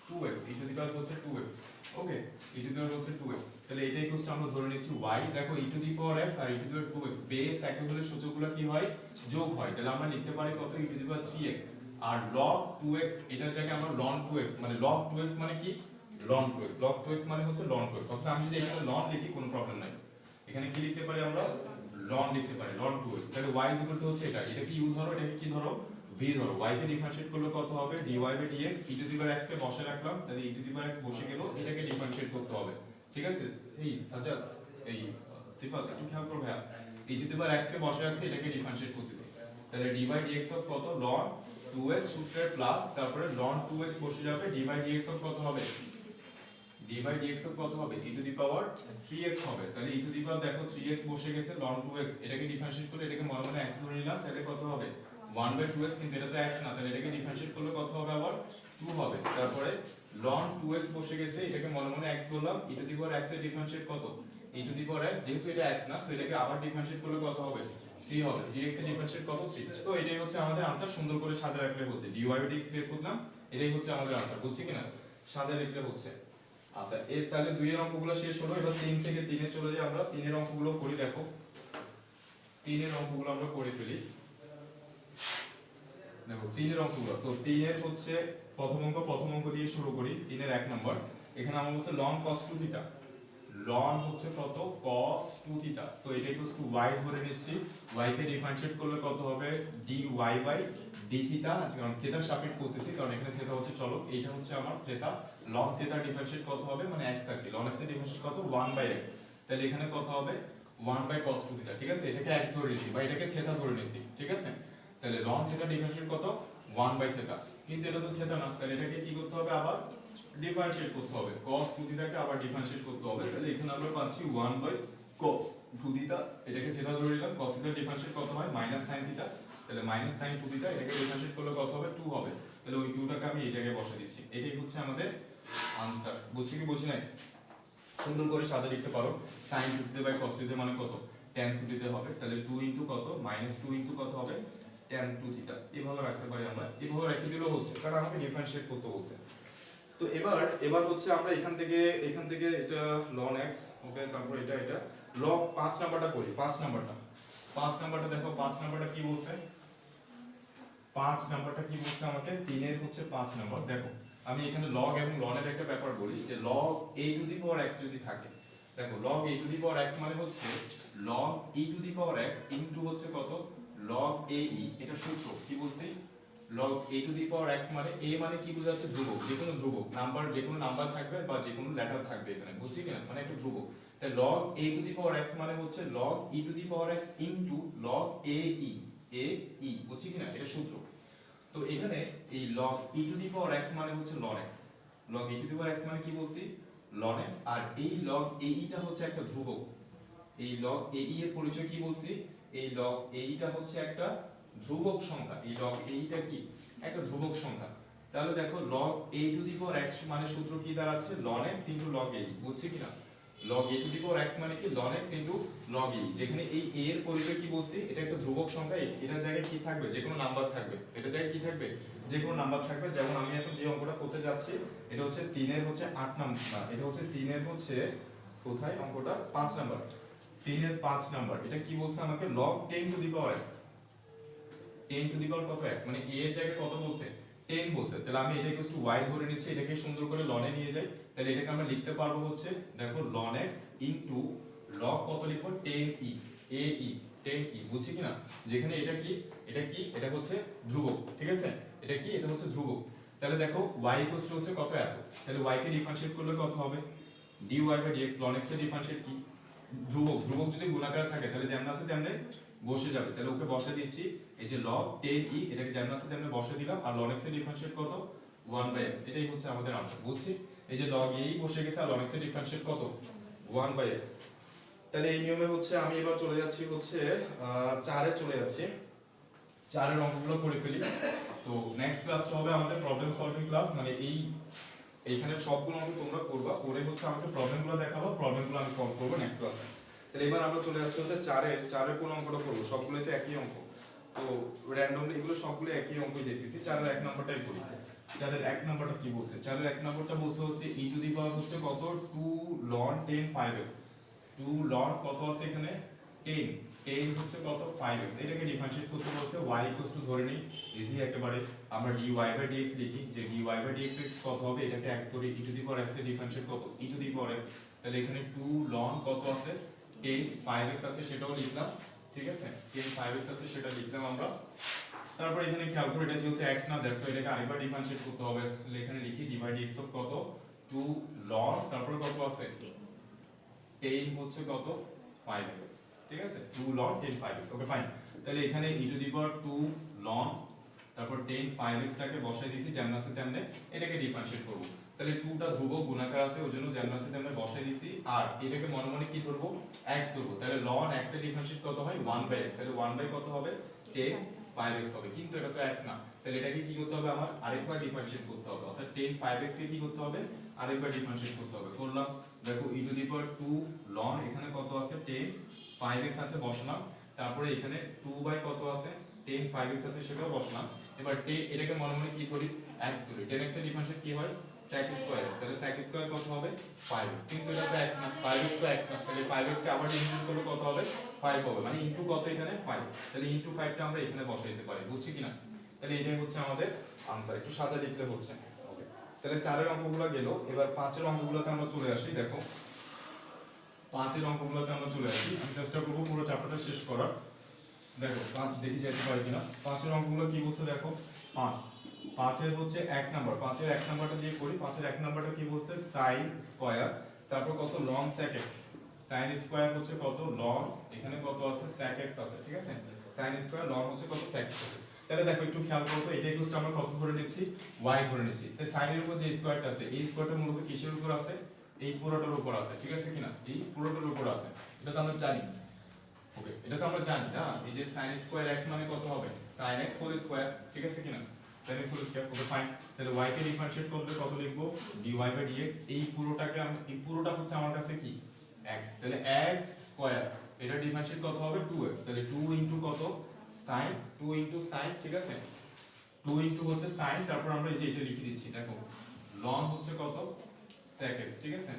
2x e to the power হচ্ছে 2x okay e to the power হচ্ছে 2x তাহলে এটাই কোস্ট আমরা ধরে নিচ্ছি y দেখো e to the power x আর e to the power 2x base একই হলে সূচকগুলো কি হয় যোগ হয় তাহলে আমরা লিখতে পারি কত e to the power 3x আর log 2x এটার জায়গায় আমরা ln 2x মানে log 2x মানে কি ln 2x মানে হচ্ছে ln 2x অর্থাৎ আমি যদি এখানে ln লিখি কোনো প্রবলেম নাই এখানে কি লিখতে পারি আমরা ln লিখতে পারি ln 2x তাহলে y হচ্ছে এটা কি u ধরো এটাকে কি ধরো v ধরো y কে ডিফারেন্সিয়েট করলে কত হবে dy dx e to the power x কে বসে রাখলাম তাহলে e to the power x বসে গেল এটাকে ডিফারেন্সিয়েট করতে হবে ঠিক আছে এই সাজাত এই সিফাত কি খেয়াল করবে e to the power x কে বসে রাখছি এটাকে ডিফারেন্সিয়েট করতেছি তাহলে dy dx অফ কত ln 2x সূত্রের প্লাস তারপরে ln 2x বসে যাবে dy dx অফ কত হবে dy dx অফ কত হবে e to the power 3x হবে তাহলে e টু দি পাওয়ার দেখো 3x বসে গেছে ln 2x এটাকে ডিফারেন্সিয়েট করলে এটাকে মনে মনে x ধরে নিলাম তাহলে কত হবে 1/2x কিন্তু এটা তো x না তাহলে এটাকে ডিফারেন্সিয়েট করলে কত হবে আবার 2 হবে তারপরে ln 2x বসে গেছে এটাকে মনে মনে x ধরলাম e to the power x এর ডিফারেন্সিয়েট কত e to the power x যেহেতু এটা x না সো এটাকে আবার ডিফারেন্সিয়েট করলে কত হবে 3 হবে gx এর ডিফারেন্সিয়েট কত 3 সো এটাই হচ্ছে আমাদের आंसर সুন্দর করে সাজিয়ে রাখলে হচ্ছে dy dx বের করলাম এটাই হচ্ছে আমাদের आंसर বুঝছি কিনা সাজিয়ে লিখলে হচ্ছে আচ্ছা এর তাহলে 2 এর অঙ্কগুলো শেষ হলো, এবার 3 থেকে 3 এ চলে যাই আমরা। 3 এর অঙ্কগুলো করি, দেখো 3 এর অঙ্কগুলো আমরা করে ফেলি। দেখো 3 এর অঙ্কগুলো, সো 3 এর হচ্ছে প্রথম অঙ্ক দিয়ে শুরু করি। 3 এর 1 নম্বর, এখানে আমার হচ্ছে ln cos 2 থিটা। ln হচ্ছে কত, cos 2 থিটা। সো এটা ইকুয়ালস টু y ধরে নিচ্ছি, y কে ডিফারেন্সিয়েট করলে কত হবে, dy বাই d থিটা, কারণ থিটার সাপেক্ষে করতেছি, কারণ এখানে থিটা হচ্ছে চলক, এইটা হচ্ছে আমার থিটা। ln থিটা ডিফারেন্সিয়েট কত হবে, মানে x আর কি, ln x এর ডিফারেন্সিয়েট কত, 1/x। তাহলে এখানে কত হবে 1/cos 2 থিটা, ঠিক আছে, এটাকে x ধরে নিছি বা এটাকে থিটা ধরে নিছি, ঠিক আছে। তাহলে ln থিটা ডিফারেন্সিয়েট কত, 1/θ, কিন্তু এটা তো থিটা না, তাহলে এটাকে কি করতে হবে, আবার ডিফারেন্সিয়েট করতে হবে, cos 2 থিটাকে আবার ডিফারেন্সিয়েট করতে হবে। তাহলে এখানে আমরা পাচ্ছি 1/cos 2 থিটা, এটাকে থিটা ধরে নিলাম, cos থিটা ডিফারেন্সিয়েট কত হয়, -sin থিটা, তাহলে -sin 2 থিটা, এটাকে ডিফারেন্সিয়েট করলে কত হবে, 2 হবে। তাহলে ওই 2 টাকে আমি এই জায়গায় বসে দিচ্ছি, এটাই হচ্ছে আমাদের आंसर। বুঝছি কি বুঝি নাই, সুন্দর করে সাজা লিখতে পারো। sin 2 theta by cos 2 theta মানে কত, tan 2 থিটা হবে, তাহলে 2 ইনটু কত, -2 ইনটু কত হবে, tan 2 থিটা। এইভাবে রাখতে পারি আমরা, এইভাবে রেখে দিলেও হচ্ছে, কারণ আমাকে ডিফারেন্সিয়েট করতে বলছে। তো এবার হচ্ছে আমরা এখান থেকে এটা ln x, ওকে, তারপর এটা log 5 নাম্বারটা করি। 5 নাম্বারটা দেখো, 5 নাম্বারটা কি বলছে, 5 নাম্বারটা কি বলছে আমাকে, 3 এর হচ্ছে 5 নাম্বার। দেখো আমি এখানে log এবং ln এর একটা ব্যাপার বলি, যে log a to the power x যদি থাকে, দেখো log a to the power x মানে হচ্ছে log e to the power x into হচ্ছে কত, log a e, এটা সূত্র কি বলছি, log a to the power x মানে a মানে কি বোঝাচ্ছে, ধ্রুবক, যে কোনো ধ্রুবক নাম্বার, যে কোনো নাম্বার থাকবে বা যে কোনো লেটার থাকবে এখানে, বুঝছি কিনা, মানে একটা ধ্রুবক। তাই log a to the power x মানে হচ্ছে log e to the power x into log a e, বুঝছি কিনা, এটা সূত্র। তো এখানে এই log e to the power x মানে হচ্ছে ln x, log e to the power x মানে কি বলছি, ln x, আর এই log a e টা হচ্ছে একটা ধ্রুবক। এই log a e এর পরিচয় কি বলছি, এই log a e টা হচ্ছে একটা ধ্রুবক সংখ্যা, এই log a e টা কি, একটা ধ্রুবক সংখ্যা। তাহলে দেখো log a to the power x মানে সূত্র কি দাঁড়াচ্ছে, ln x into log a e, বুঝছি কিনা, log a to the power x মানে কি, ln x into log a e, যেখানে এই a এর পরিচয় কি বলছি, এটা একটা ধ্রুবক সংখ্যা, এটার জায়গায় কি থাকবে, যে কোনো নাম্বার থাকবে, এটার জায়গায় কি থাকবে, যে কোনো নাম্বার থাকবে। যেমন আমি এখন যে অঙ্কটা করতে যাচ্ছি, এটা হচ্ছে 3 এর হচ্ছে 8 নাম্বার, না এটা হচ্ছে 3 এর হচ্ছে কোথায় অঙ্কটা, 5 নাম্বার, 3 এর 5 নাম্বার। এটা কি বলছে আমাকে, log 10 to the power x, 10 to the power কত x, মানে a এর জায়গায় কত বলছে, 10 বলছে। তাহলে আমি এটা ইকুয়াল টু y ধরে নিচ্ছি, এটাকে সুন্দর করে ln এ নিয়ে যাই। তাহলে এটাকে আমরা লিখতে পারবো হচ্ছে, দেখো ln x ইনটু log কত লিখবো, 10e, a e, 10e, বুঝছি কিনা, যেখানে এটা হচ্ছে ধ্রুবক, ঠিক আছে, এটা কি, এটা হচ্ছে ধ্রুবক। তাহলে দেখো y ইকুয়াল টু হচ্ছে কত, এত, তাহলে y কে ডিফারেন্সিয়েট করলে কত হবে, dy by dx, ln x এর ডিফারেন্সিয়েট কি, ধ্রুবক যদি গুণাকার থাকে তাহলে যেমন আছে তেমনি বসে যাবে, তাহলে ওকে বসে দিচ্ছি, এই যে log 10e, এটাকে যেমন আছে তেমনি বসে দিলাম, আর ln x এর ডিফারেন্সিয়েট কত, 1/x, এটাই হচ্ছে আমাদের आंसर, বুঝছি। এই যে log a বসে গেছে, আর ln x এর ডিফারেন্সিয়েট কত, 1/x। তাহলে এই নিয়মে হচ্ছে আমি এবার চলে যাচ্ছি হচ্ছে 4 এ চলে যাচ্ছি, 4 এর অঙ্কগুলো করে ফেলি। তো নেক্সট ক্লাসটা হবে আমাদের প্রবলেম সলভিং ক্লাস, মানে এইখানে সবগুলো অঙ্ক তোমরা করবা, করে হচ্ছে আমাকে প্রবলেমগুলো দেখাবো, প্রবলেমগুলো আমি সলভ করব নেক্সট ক্লাসে। তাহলে এবার আমরা চলে যাচ্ছি হচ্ছে 4 এর কোন অঙ্কটা করব, সবগুলোই তো একই অঙ্ক, তো র্যান্ডমলি এগুলো সবগুলো একই অঙ্কই দেখতেছি। 4 এর 1 নম্বরটাই করি। 4 এর 1 নম্বরটা কি বলছে, 4 এর 1 নম্বরটা বলছে হচ্ছে e টু দি পাওয়ার হচ্ছে কত, 2 ln 10 5x, 2 ln কত আছে এখানে, 10 হচ্ছে কত, 5x, এটাকে ডিফারেন্সিয়েট করতে বলছে, y ইকুয়ালস টু ধরে নেই, ইজি একেবারে আমরা dy বাই dx লিখি, যে dy বাই dx কত হবে, এটাকে x ধরে e to the power x এর ডিফারেন্সিয়েট কত, e to the power x। তাহলে এখানে 2 ln কত আছে, 10 5x আছে, সেটাও লিখলাম, ঠিক আছে, 10 5x আছে সেটা লিখলাম আমরা। তারপর এখানে খেয়াল করে, এটা যেহেতু x না, দ্যাটস ওয়াই এটাকে আরেকবার ডিফারেন্সিয়েট করতে হবে, তাহলে এখানে লিখি dy বাই dx অফ কত, 2 ln, তারপর কত আছে, 10 হচ্ছে কত, 5x, ঠিক আছে, 2 ln 10 5x, ওকে ফাইন। তাহলে এখানে e to the power 2 ln, তারপর 10 5x টাকে বসাই দিয়েছি যেমন আছে তেমনে, এটাকে ডিফারেন্সিয়েট করব। তাহলে 2 টা ধ্রুবক গুণাকার আছে, ওই জন্য যেমন আছে তেমনে বসাই দিয়েছি, আর এটাকে মনে মনে কি ধরবো, x ধরবো। তাহলে ln x এর ডিফারেন্সিয়েট কত হয়, 1/x, তাহলে 1 কত হবে, 10 5x হবে, কিন্তু এটা তো x না, তাহলে এটাকে কি করতে হবে, আমার আরেকবার ডিফারেন্সিয়েট করতে হবে, অর্থাৎ 10 5x কে কি করতে হবে, আরেকবার ডিফারেন্সিয়েট করতে হবে। করলাম, দেখো e to the power 2 ln, এখানে কত আছে, 10 5x আছে বসালাম, তারপরে এখানে 2 বাই কত আছে, 10 5x আছে সেটাও বসলাম। এবার এটাকে মনে মনে কি করি x ধরি। 10x এর ডিফারেন্সিয়েট কি হয় sec স্কয়ার। তাহলে sec স্কয়ার কত হবে 5x, কিন্তু এটা তো x না, 5x তো x না, তাহলে 5x কে আবার ডিফারেন্সিয়েট করলে কত হবে 5 হবে, মানে ইনটু কত এখানে 5, তাহলে ইনটু 5 টা আমরা এখানে বসাই দিতে পারি, বুঝছি কিনা। তাহলে এটাই হচ্ছে আমাদের आंसर, একটু সাজা লিখলে হচ্ছে। ওকে, তাহলে 4 এর অঙ্কগুলো গেল। এবার 5 এর অঙ্কগুলোতে আমরা চলে আসি। দেখো 5 এর অঙ্কগুলোতে আমরা চলে আসি, আমি চেষ্টা করব পুরো চ্যাপ্টারটা শেষ করার। দেখো 5 দেখি যেতে পারি কিনা। 5 এর অঙ্কগুলো কি বলছে দেখো, 5 এর হচ্ছে 1 নাম্বার, 5 এর 1 নাম্বারটা দিয়ে করি। 5 এর 1 নাম্বারটা কি বলছে sin স্কয়ার, তারপর কত ln sec x, sin square হচ্ছে কত ln, এখানে কত আছে sec x আছে, ঠিক আছে, sin স্কয়ার ln হচ্ছে কত sec x আছে। তাহলে দেখো একটু খেয়াল করো তো, এটা ইকুয়ালস আমরা কত ধরে নিচ্ছি y ধরে নিচ্ছি। তাই sin এর উপর যে স্কয়ারটা আছে, এই স্কয়ারটা মূলত কিসের উপর আছে, এই পুরোটার উপর আছে, ঠিক আছে কিনা, এই পুরোটার উপর আছে, এটা তো আমরা জানি। ওকে, এটা তো আমরা জানি না, এই যে sin স্কয়ার x মানে কত হবে sin x হোল স্কয়ার, ঠিক আছে কিনা, sin x whole square. Okay fine, তাহলে y কে ডিফারেন্সিয়েট করলে কত লিখবো dy/dx, এই পুরোটাকে এই পুরোটা হচ্ছে আমার কাছে কি x, তাহলে x স্কয়ার, এটা ডিফারেন্সিয়েট কত হবে 2x, তাহলে 2 ইনটু কত sin, 2 ইনটু sin, ঠিক আছে, 2 ইনটু হচ্ছে sin, তারপর আমরা এই যে এটা লিখে দিচ্ছি, দেখো ln হচ্ছে কত sec x, ঠিক আছে,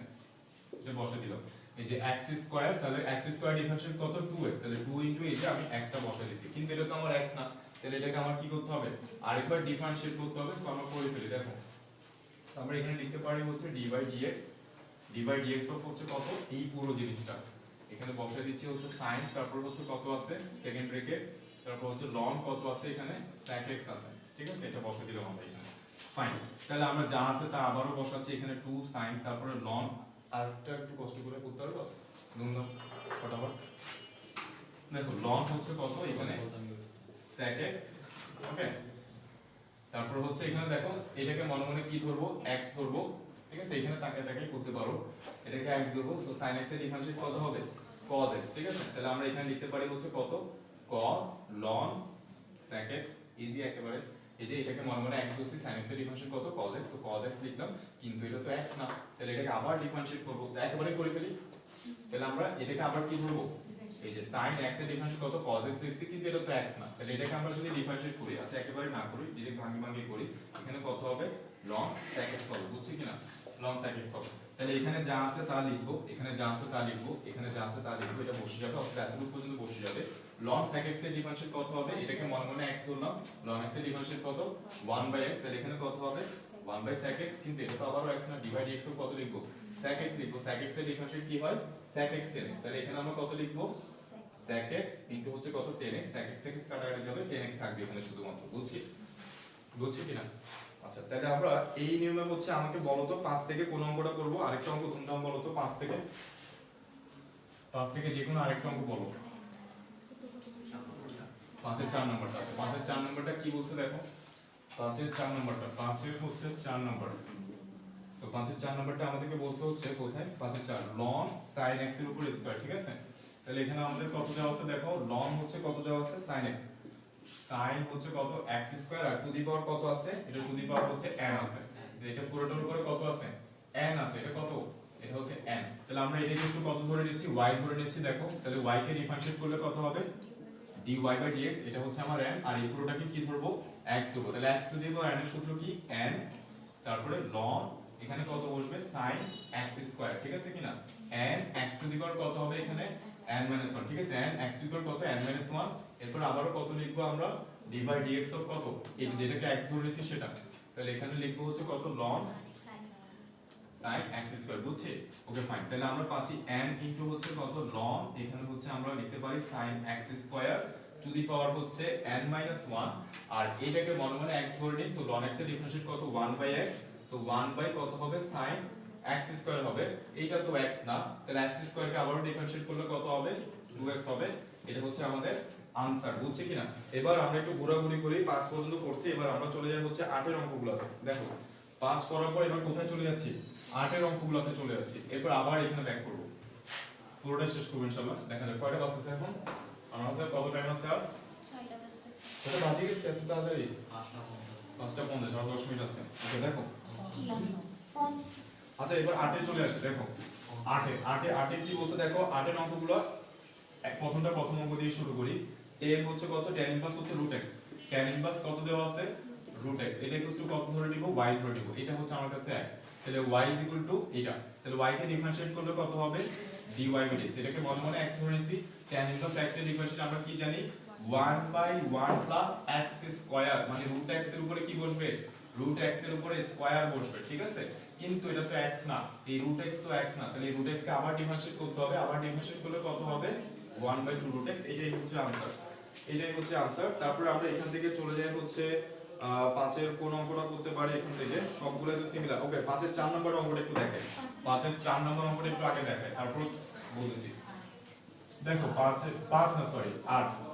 এটা বসে দিলাম। এই যে x স্কয়ার, তাহলে x স্কয়ার ডিফারেন্সিয়েট কত 2x, তাহলে 2 ইনটু এই যে আমি x টা বসে দিছি, কিন্তু এটা তো আমার x না, তাহলে এটাকে আমার কি করতে হবে আরেকবার ডিফারেন্সিয়েট করতে হবে। সো আমরা করে ফেলি, দেখো আমরা এখানে লিখতে পারি হচ্ছে dy/dx অফ হচ্ছে কত এই পুরো জিনিসটা, এখানে বসে দিচ্ছি হচ্ছে sin, তারপর হচ্ছে কত আছে সেকেন্ড ব্র্যাকেট, তারপর হচ্ছে ln কত আছে এখানে sec x আছে, ঠিক আছে, এটা বসে দিলাম আমরা এখানে। ফাইন, তাহলে আমরা যা আছে তা আবারও বসাচ্ছি এখানে 2 sin, তারপরে ln, আরেকটা একটু কষ্ট করে করতে পারবো দুমদম ফটাফট। দেখো ln হচ্ছে কত এখানে sec x, ওকে, তারপর হচ্ছে এখানে দেখো এটাকে মনে মনে কি ধরবো x ধরবো, ঠিক আছে, এখানে তাকিয়ে তাকিয়ে করতে পারো, এটাকে x ধরবো। সো sin x এর ডিফারেন্সিয়েট কত হবে cos x, ঠিক আছে, তাহলে আমরা এখানে লিখতে পারি হচ্ছে কত cos ln sec x, easy একেবারে। এই যে এটাকে মনে মনে x ধরছি, sin x এর ডিফারেন্সিয়েট কত cos x, so cos x লিখলাম, কিন্তু এটা তো x না, তাহলে এটাকে আবার ডিফারেন্সিয়েট করব, একেবারে করে ফেলি। তাহলে আমরা এটাকে আবার কি ধরবো, এই যে sin x এর ডিফারেন্সিয়েট কত cos x লিখছি, কিন্তু এটা তো x না, তাহলে এটাকে আমরা যদি ডিফারেন্সিয়েট করি, আচ্ছা একেবারে না করি, যদি ভাঙি ভাঙি করি, এখানে কত হবে ln sec x হবে, বুঝছি কিনা, ln sec x হবে। তাহলে এখানে যা আছে তা লিখবো, এখানে যা আছে তা লিখবো, এখানে যা আছে তা লিখবো, এটা বসে যাবে, অর্থাৎ এতটুকু পর্যন্ত বসে যাবে। ln sec x এর ডিফারেন্সিয়েট কত হবে, এটাকে মনে মনে x ধরলাম, ln x এর ডিফারেন্সিয়েট কত 1/x, তাহলে এখানে কত হবে 1/sec x, কিন্তু এটা তো আবারও x না, dy/dx এর কত লিখবো sec x লিখবো, sec x এর ডিফারেন্সিয়েট কি হয় sec x tan x, তাহলে এখানে আমরা কত লিখবো sec x ইনটু হচ্ছে কত tan x, sec x কাটা কাটা যাবে, tan x থাকবে এখানে শুধুমাত্র, বুঝছি কিনা। আচ্ছা, তাহলে আমরা এই নিয়মে হচ্ছে আমাকে বলো তো 5 থেকে কোন অঙ্কটা করব, আরেকটা অঙ্ক ধুমধাম বলো তো, 5 থেকে যে কোনো আরেকটা অঙ্ক বলো। 5 এর 4 নাম্বারটা আছে, 5 এর 4 নাম্বারটা কি বলছে দেখো, 5 এর 4 নাম্বারটা, 5 এর হচ্ছে 4 নাম্বার। সো 5 এর 4 নাম্বারটা আমাদেরকে বলছে হচ্ছে কোথায় 5 এর 4 ln sin x এর উপর স্কয়ার, ঠিক আছে, তাহলে এখানে আমাদের কত দেওয়া আছে দেখো, ln হচ্ছে কত দেওয়া আছে sin x, sin হচ্ছে কত x স্কয়ার, আর টু দি পাওয়ার কত আছে, এটা টু দি পাওয়ার হচ্ছে n আছে, এটা পুরোটার উপরে কত আছে n আছে, এটা কত, এটা হচ্ছে n, তাহলে আমরা এটা একটু কত ধরে নিচ্ছি y ধরে নিচ্ছি। দেখো তাহলে y কে ডিফারেন্সিয়েট করলে কত হবে dy/dx, এটা হচ্ছে আমার n, আর এই পুরোটাকে কি ধরবো x ধরবো, তাহলে x to the power n এর সূত্র কি n, তারপরে ln এখানে কত বসবে sin x স্কয়ার, ঠিক আছে কিনা, n x to the power কত হবে এখানে n 1, ঠিক আছে, n x to the power কত n 1, এরপর আবারো কত লিখবো আমরা dy/dx অফ কত, এই যেটাকে x ধরে নিয়েছি সেটা, তাহলে এখানে লিখবো হচ্ছে কত ln sin x স্কয়ার, বুঝছি। ওকে ফাইন, তাহলে আমরা পাচ্ছি n ইনটু হচ্ছে কত ln, এখানে হচ্ছে আমরা লিখতে পারি sin x square to the power হচ্ছে n 1, আর এটাকে মনে মনে x ধরে নিই, সো ln x এর ডিফারেন্সিয়েট কত 1/x, সো 1 কত হবে sin x স্কয়ার হবে, এইটা তো x না, তাহলে x স্কয়ার কে আবারো ডিফারেন্সিয়েট করলে কত হবে 2x হবে, এটা হচ্ছে আমাদের आंसर, বুঝছি কিনা। এবার আমরা একটু ঘোরাঘুরি করি, 5 পর্যন্ত করছি, এবার আমরা চলে যাব হচ্ছে 8 এর অঙ্কগুলোতে। দেখো 5 করার পর এবার কোথায় চলে যাচ্ছি 8 এর অঙ্কগুলোতে চলে যাচ্ছি, এরপর আবার এখানে ব্যাক করব, পুরোটা শেষ করব ইনশাআল্লাহ। দেখা যাক কয়টা বাজছে এখন, আমাদের কত টাইম আছে আর 6টা বাজতেছে, সেটা বাজে গেছে এত তাড়াতাড়ি, 5:50 আর 10 মিনিট আছে। ওকে দেখো আচ্ছা এবার 8 এ চলে আসি। দেখো 8 এ কি বলছে দেখো, 8 এর অঙ্কগুলো প্রথম অঙ্ক দিয়ে শুরু করি। এর হচ্ছে কত tan ইনভার্স হচ্ছে √x tan ইনভার্স কত দেওয়া আছে √x এটা ইকুয়াল টু কত ধরে নিব y ধরে নিব এটা হচ্ছে আমার কাছে x তাহলে y ইকুয়াল টু এটা তাহলে y কে ডিফারেন্সিয়েট করলে কত হবে dy বাই dx এটাকে মনে মনে x ধরে নিছি tan ইনভার্স x এর ডিফারেন্সিয়েট আমরা কি জানি 1/1 প্লাস x স্কয়ার মানে √x এর উপরে কি বসবে √x এর উপরে স্কয়ার বসবে ঠিক আছে কিন্তু এটা তো x না এই √x তো x না তাহলে এই √x কে আবার ডিফারেন্সিয়েট করতে হবে আবার ডিফারেন্সিয়েট করলে কত হবে 1/2 √x এটাই হচ্ছে आंसर তারপর আমরা এখান থেকে চলে যাই হচ্ছে 5 এর কোন অঙ্কটা করতে পারি এখান থেকে সবগুলো তো সিমিলার ওকে 5 এর 4 নাম্বার অঙ্কটা একটু দেখেন 5 এর 4 নাম্বার অঙ্কটা একটু আগে দেখাই তারপর বলতেছি দেখো 5 না সরি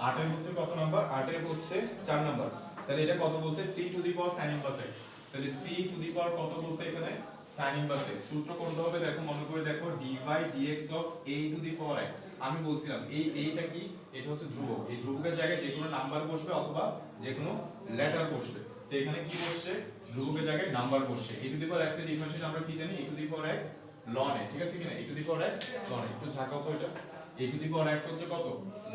8 এর হচ্ছে কত নাম্বার 8 এর হচ্ছে 4 নাম্বার তাহলে এটা কত বলছে 3 two the power sin inverse x তাহলে 3 টু দি পাওয়ার কত বলছে এখানে sin ইনভার্স x সূত্র করতে হবে দেখো মনে করে দেখো dy dx of a to the power x আমি বলছিলাম এই এইটা কি এটা হচ্ছে ধ্রুবক এই ধ্রুবকের জায়গায় যে কোনো নাম্বার বসবে অথবা যে কোনো লেটার বসবে তো এখানে কি বসছে ধ্রুবকের জায়গায় নাম্বার বসছে a to the power x এর ডিফারেন্সিয়েট আমরা কি জানি a to the power x ln a ঠিক আছে কিনা a to the power x ln a একটু ঝাঁকাও তো এটা a to the power x হচ্ছে কত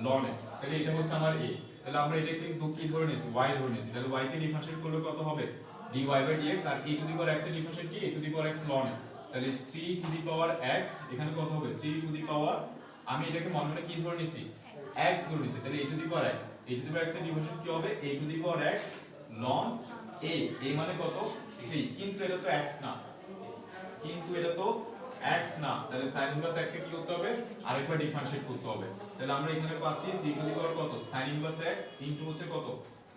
ln a তাহলে এটা হচ্ছে আমার a তাহলে আমরা এটাকে কি ধরে নিয়েছি y ধরে নিয়েছি তাহলে y কে ডিফারেন্সিয়েট করলে কত হবে dy বাই dx আর a to the power x এর ডিফারেন্সিয়েট কি a to the power x ln a তাহলে 3 টু দি পাওয়ার x এখানে কত হবে 3 টু দি পাওয়ার আমি এটাকে মনে মনে কি ধরে নিছি x ধরে নিছি তাহলে a to the power x a to the power x এর ডিফারেন্সিয়েট কি হবে a to the power x ln a মানে কত 3 কিন্তু এটা তো x না x না তাহলে sin ইনভার্স x এ কি করতে হবে আরেকবার ডিফারেন্সিয়েট করতে হবে তাহলে আমরা এখানে পাচ্ছি 3 টু দি পাওয়ার কত sin ইনভার্স x ইনটু হচ্ছে কত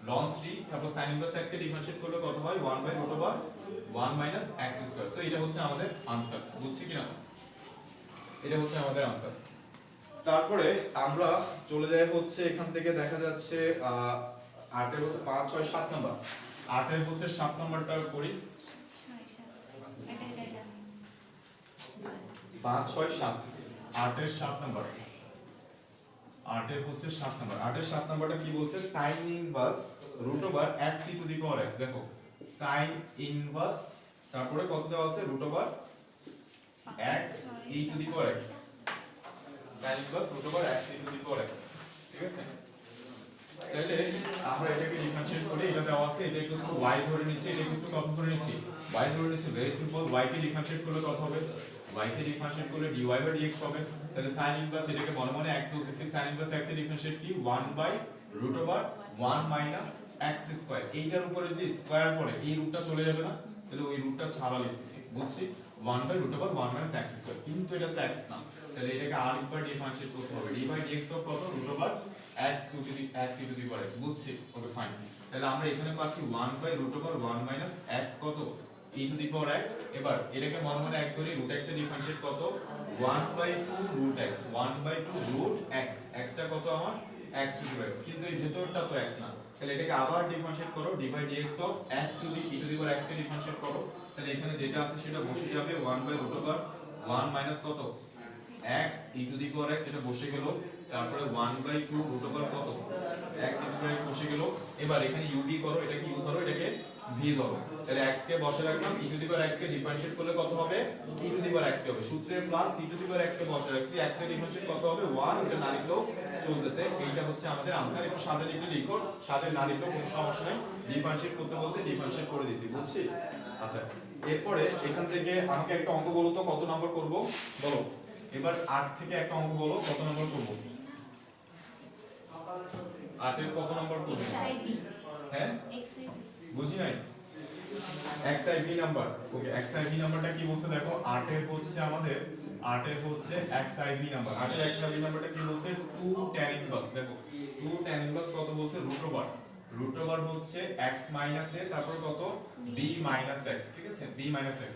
ln 3 তারপর sin ইনভার্স x কে ডিফারেন্সিয়েট করলে কত হয় 1/√1 - x স্কয়ার সো এটা হচ্ছে আমাদের आंसर বুঝছি কিনা এটা হচ্ছে আমাদের आंसर তারপরে আমরা চলে যাই হচ্ছে এখান থেকে দেখা যাচ্ছে 8 এর হচ্ছে 5 6 7 নাম্বার 8 এর হচ্ছে 7 নাম্বারটা করি 5 6 7 8 এর 7 নাম্বার 8 এর হচ্ছে 7 নাম্বার 8 এর 7 নাম্বারটা কি বলছে sin inverse √x e to the power x দেখো sin ইনভার্স তারপরে কত দেওয়া আছে √x e to the power x sin inverse √x e to the power x ঠিক আছে তাহলে আমরা এটাকে ডিফারেন্সিয়েট করে এটা দেওয়া আছে এটা ইকুয়াল টু y ধরে নিচ্ছি এটা ইকুয়াল টু কত ধরে নিচ্ছি y ধরে নিচ্ছি ভেরি সিম্পল y কে ডিফারেন্সিয়েট করলে কত হবে y কে ডিফারেন্সিয়েট করলে dy বাই dx হবে তাহলে sin ইনভার্স এটাকে মনে মনে x ধরতেছি sin ইনভার্স x এর ডিফারেন্সিয়েট কি 1/√1 - x স্কয়ার এইটার উপরে যদি স্কয়ার পড়ে এই রুটটা চলে যাবে না তাহলে ওই রুটটা ছাড়া লিখতেছি বুঝছি 1/√1 - x স্কয়ার কিন্তু এটা তো x না তাহলে এটাকে আরেকবার ডিফারেন্সিয়েট করতে হবে dy বাই dx অফ কত √x to the x e to the power x বুঝছি ওকে ফাইন তাহলে আমরা এখানে পাচ্ছি 1/√1 - x কত e to the power x এবার এটাকে মনে মনে x ধরি √x এর ডিফারেন্সিয়েট কত 1/2 √x x টা কত আমার x টু দি x কিন্তু এই ভেতরটা তো x না তাহলে এটাকে আবার ডিফারেন্সিয়েট করো dy by dx of x to the e to the power x কে ডিফারেন্সিয়েট করো তাহলে এখানে যেটা আছে সেটা বসে যাবে 1/√1 মাইনাস কত x e to the power x এটা বসে গেল তারপরে 1/2 কত x e to the power x বসে গেল এবার এখানে u করো এটা কি u ধরো এটাকে v ধরো তাহলে x কে বসে রাখলাম e to the power x কে ডিফারেন্সিয়েট করলে কত হবে e to the power x হবে সূত্রের plus e to the power x কে বসে রাখছি x এর ডিফারেন্সিয়েট কত হবে 1 এটা না লিখলেও চলতেছে এইটা হচ্ছে আমাদের आंसर একটু সাজালে একটু লিখো সাজালে না লিখলেও কোনো সমস্যা নাই ডিফারেন্সিয়েট করতে বলছে ডিফারেন্সিয়েট করে দিয়েছি বুঝছি আচ্ছা এরপরে এখান থেকে আমাকে একটা অঙ্ক বলো তো কত নাম্বার করব বলো এবার 8 থেকে একটা অঙ্ক বলো কত নাম্বার করব 8 এর কত নাম্বার করব হ্যাঁ বুঝি নাই xib নাম্বার ওকে xib নাম্বারটা কি বলছে দেখো 8 এর হচ্ছে আমাদের 8 এর হচ্ছে xib নাম্বার 8 এর xib নাম্বারটা কি বলছে 2 tan ইনভার্স দেখো 2 tan ইনভার্স কত বলছে √ওভার হচ্ছে x মাইনাস a তারপর কত b মাইনাস x ঠিক আছে b মাইনাস x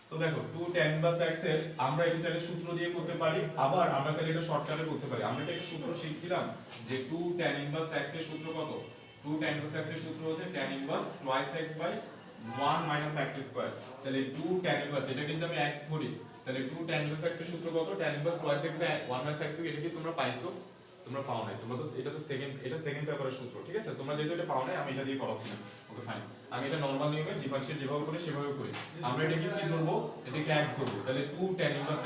তো দেখো 2 tan ইনভার্স x এর আমরা এটা চাইলে সূত্র দিয়ে করতে পারি আবার আমরা চাইলে এটা শর্টকাটে করতে পারি আমরা একটা সূত্র শিখছিলাম যে 2 tan ইনভার্স x এর সূত্র কত 2 tan ইনভার্স x এর সূত্র হচ্ছে tan inverse twice x by 1 - x square তাহলে 2 tan ইনভার্স এটা কিন্তু আমি x ধরি তাহলে 2 tan ইনভার্স x এর সূত্র কত tan inverse twice x by 1 - x এটা কি তোমরা পাইছো তোমরা পাও নাই তোমরা তো এটা তো সেকেন্ড পেপারের সূত্র ঠিক আছে তোমরা যেহেতু এটা পাও নাই আমি এটা দিয়ে করাচ্ছি না ওকে ফাইন আমি এটা নরমাল নিয়মে ডিফারেন্সিয়েট যেভাবে করি সেভাবে করি আমরা এটাকে কি ধরবো এটাকে x ধরবো তাহলে 2 tan ইনভার্স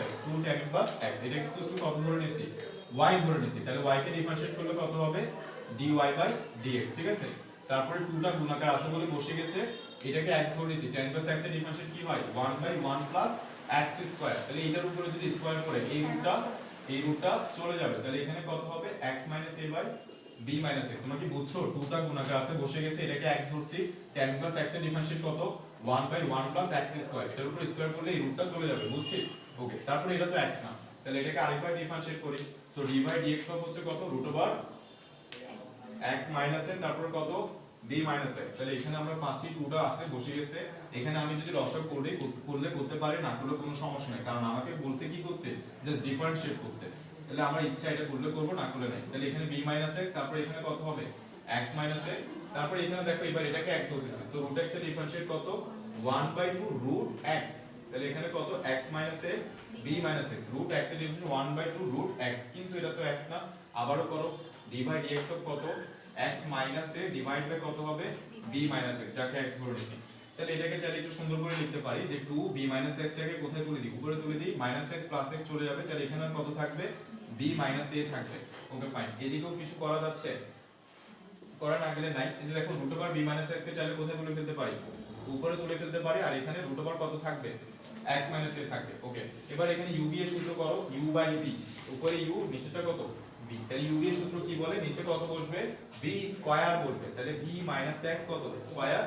x এটা কি কত ধরে নিয়েছি y ধরে নিয়েছি তাহলে y কে ডিফারেন্সিয়েট করলে কত হবে dy বাই dx, ঠিক আছে। তারপরে 2টা গুণাকার আছে বলে বসে গেছে, এটাকে x ধরে নিছি, tan প্লাস x এর ডিফারেন্সিয়েট কি হয় 1 বাই 1 প্লাস x স্কয়ার। তাহলে এটার উপরে যদি স্কয়ার করে এই রুটটা চলে যাবে, তাহলে এখানে কত হবে x minus a by b minus a। তোমরা কি বুঝছো? 2টা গুণাকার আছে বসে গেছে, এটাকে x ধরছি, tan প্লাস x এর ডিফারেন্সিয়েট কত 1 বাই 1 প্লাস x স্কয়ার, এটার উপরে স্কয়ার করলে এই রুটটা চলে যাবে, বুঝছি? ওকে, তারপরে এটা তো x না, তাহলে এটাকে আরেকবার ডিফারেন্সিয়েট করি। সো d বাই dx হচ্ছে কত root over x minus a, তারপর কত b মাইনাস x। তাহলে এখানে আমরা পাচ্ছি 2টা আছে বসে গেছে, এখানে আমি যদি লসাগু করলে করতে পারি, না করলে কোনো সমস্যা নেই, কারণ আমাকে বলছে কি করতে, জাস্ট ডিফারেন্সিয়েট করতে। তাহলে আমরা ইচ্ছা এটা করলে করব, না করলে নাই। তাহলে এখানে b মাইনাস x, তারপর এখানে কত হবে x মাইনাস a, তারপর এখানে দেখো এবার এটাকে x হতেছে, সো রুট x এর ডিফারেন্সিয়েট কত 1/2 রুট x। তাহলে এখানে কত x minus a b minus x, root x এর ডিফারেন্সিয়েট 1/2 রুট x, কিন্তু এটা তো x না। আবারও করো, d বাই dx অফ কত x minus a divide by কত হবে b মাইনাস x, যাকে x ধরে নিছি। তাহলে এটাকে চাইলে একটু সুন্দর করে লিখতে পারি যে 2b মাইনাস x টাকে কোথায় তুলে দিই, উপরে তুলে দিই, মাইনাস x প্লাস x চলে যাবে, তাহলে এখানে আর কত থাকবে b মাইনাস a থাকবে। ওকে ফাইন, এদিকেও কিছু করা যাচ্ছে, করা না গেলে নাই। এই যে দেখো root over b minus x কে চাইলে কোথায় তুলে ফেলতে পারি, উপরে তুলে ফেলতে পারি, আর এখানে রুট ওভার কত থাকবে x মাইনাস a থাকবে। ওকে, এবার এখানে u b এর সূত্র করো, u বাই v, উপরে u নিচেটা কত v, তাহলে u b এর সূত্র কি বলে, নিচে কত বসবে v স্কয়ার বসবে, তাহলে v মাইনাস x কত স্কয়ার,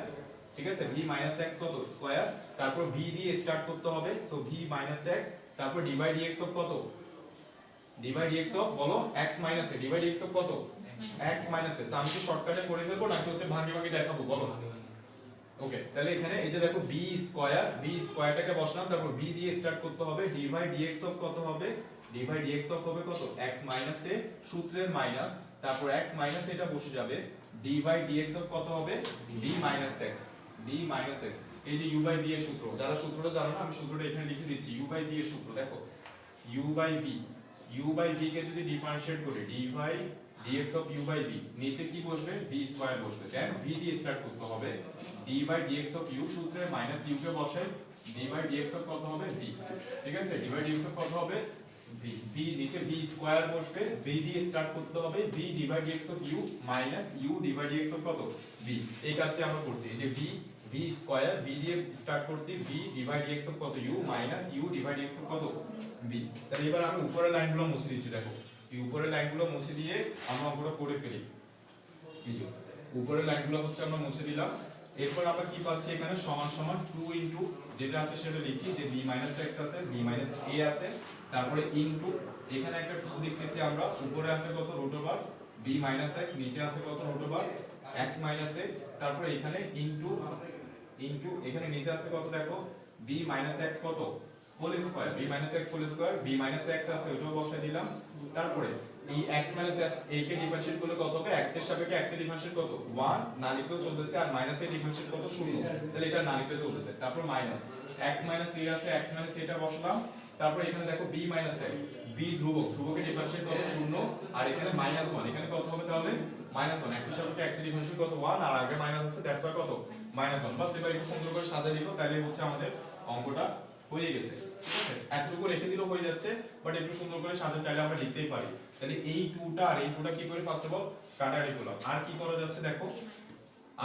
ঠিক আছে, v মাইনাস x কত স্কয়ার, তারপর v দিয়ে স্টার্ট করতে হবে, সো v মাইনাস x, তারপর d বাই dx অফ কত d বাই dx অফ বলো x minus a, d by dx of কত x মাইনাস a। তো আমি কি শর্টকাটে করে দেব নাকি হচ্ছে ভাঙি ভাঙি দেখাবো বলো? ওকে, তাহলে এখানে এই যে দেখো b স্কয়ারটাকে বসালাম, তারপর v দিয়ে স্টার্ট করতে হবে, d বাই dx অফ কত হবে d বাই dx অফ হবে কত x মাইনাস a, সূত্রের মাইনাস, তারপর x মাইনাস এটা বসে যাবে, d বাই dx অফ কত হবে b minus x, b minus x। এই যে u বাই v এর সূত্র, যারা সূত্রটা জানো না আমি সূত্রটা এখানে লিখে দিচ্ছি, u বাই v এর সূত্র দেখো, u বাই v কে যদি ডিফারেন্সিয়েট করি d by dx of u by v, নিচে কি বসবে v স্কয়ার বসবে, দেন v দিয়ে স্টার্ট করতে হবে, d by dx of u, সূত্রে মাইনাস u কে বসাই, d বাই dx অফ কত হবে v, ঠিক আছে, d বাই dx অফ কত হবে v, নিচে v স্কয়ার বসবে, v দিয়ে স্টার্ট করতে হবে, v d by dx of u minus u d by dx of কত v। এই কাজটি আমরা করছি, এই যে v স্কয়ার, v দিয়ে স্টার্ট করছি, v d by dx of কত u minus u d by dx of কত v। তাহলে এবার আমি উপরের লাইনগুলো মুছে দিচ্ছি, দেখো এই উপরের লাইনগুলো মুছে দিয়ে আমরা অঙ্কটা করে ফেলি। এই যে উপরের লাইনগুলো হচ্ছে আমরা মুছে দিলাম, এরপর আমরা কি পাচ্ছি এখানে সমান সমান 2 ইনটু যেটা আছে সেটা লিখি, যে b মাইনাস x আছে, b মাইনাস a আছে, তারপরে ইনটু এখানে একটা 2 দেখতেছি আমরা, উপরে আছে কত root over b minus x, নিচে আছে কত root over x minus a, তারপরে এখানে ইনটু এখানে নিচে আছে কত দেখো b মাইনাস x কত whole square, b minus x whole square, b minus x আছে ওটাও বসাই দিলাম, তারপরে এই x মাইনাস s a কে ডিফারেন্সিয়েট করলে কত হবে, x এর সাপেক্ষে x এর ডিফারেন্সিয়েট কত 1 না লিখলেও চলতেছে, আর মাইনাস এর ডিফারেন্সিয়েট কত 0, তাহলে এটা না লিখলে চলতেছে, তারপর মাইনাস x মাইনাস a আছে, x মাইনাস a টা বসালাম, তারপর এখানে দেখো b মাইনাস x, b ধ্রুবকের ডিফারেন্সিয়েট কত 0, আর এখানে মাইনাস 1, এখানে কত হবে তাহলে মাইনাস 1, x এর সাপেক্ষে x এর ডিফারেন্সিয়েট কত 1, আর আগে মাইনাস আছে, দ্যাটস ওয়াই কত মাইনাস 1। বাস এবার একটু সুন্দর করে সাজিয়ে দিও, তাহলে হচ্ছে আমাদের অঙ্কটা হয়ে গেছে, ঠিক আছে, এতটুকু রেখে দিলেও হয়ে যাচ্ছে, বাট একটু সুন্দর করে সাজা চাইলে আমরা লিখতেই পারি। তাহলে এই 2টা আর এই 2টা কি করে ফার্স্ট অফ অল কাটাকাটি করলাম, আর কি করা যাচ্ছে দেখো,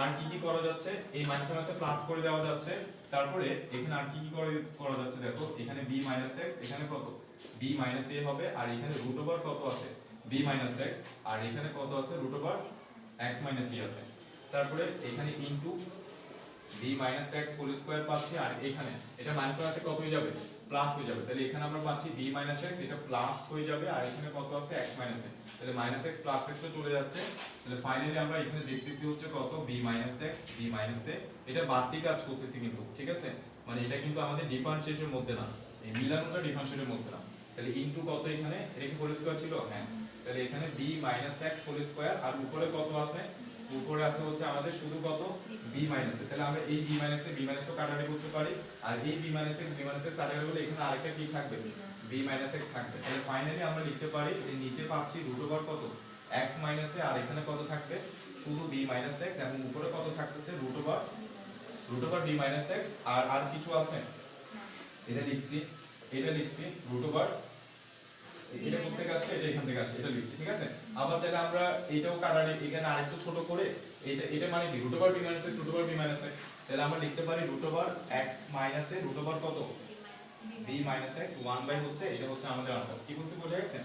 আর কি করা যাচ্ছে, এই মাইনাসে মাইনাসে প্লাস করে দেওয়া যাচ্ছে, তারপরে এখানে আর কি করা যাচ্ছে দেখো, এখানে b মাইনাস x, এখানে কত b মাইনাস a হবে, আর এখানে রুট ওভার কত আছে b মাইনাস x, আর এখানে কত আছে root over x minus a আছে, তারপরে এখানে into b minus x whole square পাচ্ছি, আর এখানে এটা মাইনাস আছে কত হয়ে যাবে প্লাস হয়ে যাবে, তাহলে এখানে আমরা পাচ্ছি b মাইনাস x, এটা প্লাস হয়ে যাবে, আর এখানে কত আছে x মাইনাস a, তাহলে মাইনাস x প্লাস x চলে যাচ্ছে, তাহলে ফাইনালি আমরা এখানে দেখতেছি হচ্ছে কত b minus x b minus a, এটা বাড়তি কাজ করতেছি কিন্তু, ঠিক আছে, মানে এটা কিন্তু আমাদের ডিফারেন্সিয়েটের মধ্যে না, এই মিলানোটা ডিফারেন্সিয়েটের মধ্যে না, তাহলে ইনটু কত এখানে এটা কি হোল স্কয়ার ছিল, হ্যাঁ, তাহলে এখানে b minus x whole square, আর উপরে কত আছে, উপরে আছে হচ্ছে আমাদের শুধু কত b মাইনাস a, তাহলে আমরা এই b মাইনাস ও কাটাকাটি করতে পারি, আর এই b মাইনাস এর কাটাকাটি করলে এখানে আরেকটা কি থাকবে b মাইনাস x থাকবে, তাহলে ফাইনালি আমরা লিখতে পারি যে নিচে পাচ্ছি রুট ওভার কত x মাইনাস a, আর এখানে কত থাকবে শুধু b মাইনাস x, এবং উপরে কত থাকতেছে root over b minus x, আর কিছু আছে এটা লিখছি রুট ওভার এটা কোথা থেকে আসছে, এটা এখান থেকে আসছে, এটা লিখছি, ঠিক আছে। আবার চাইলে আমরা এটাও কাটারে এখানে আরেকটু ছোট করে এটা মানে কি root over b minus x root over b minus x, তাহলে আমরা লিখতে পারি root over x minus a root over কত b মাইনাস x 1 বাই হচ্ছে এটা হচ্ছে আমাদের आंसर। কি বলছি বোঝা গেছে?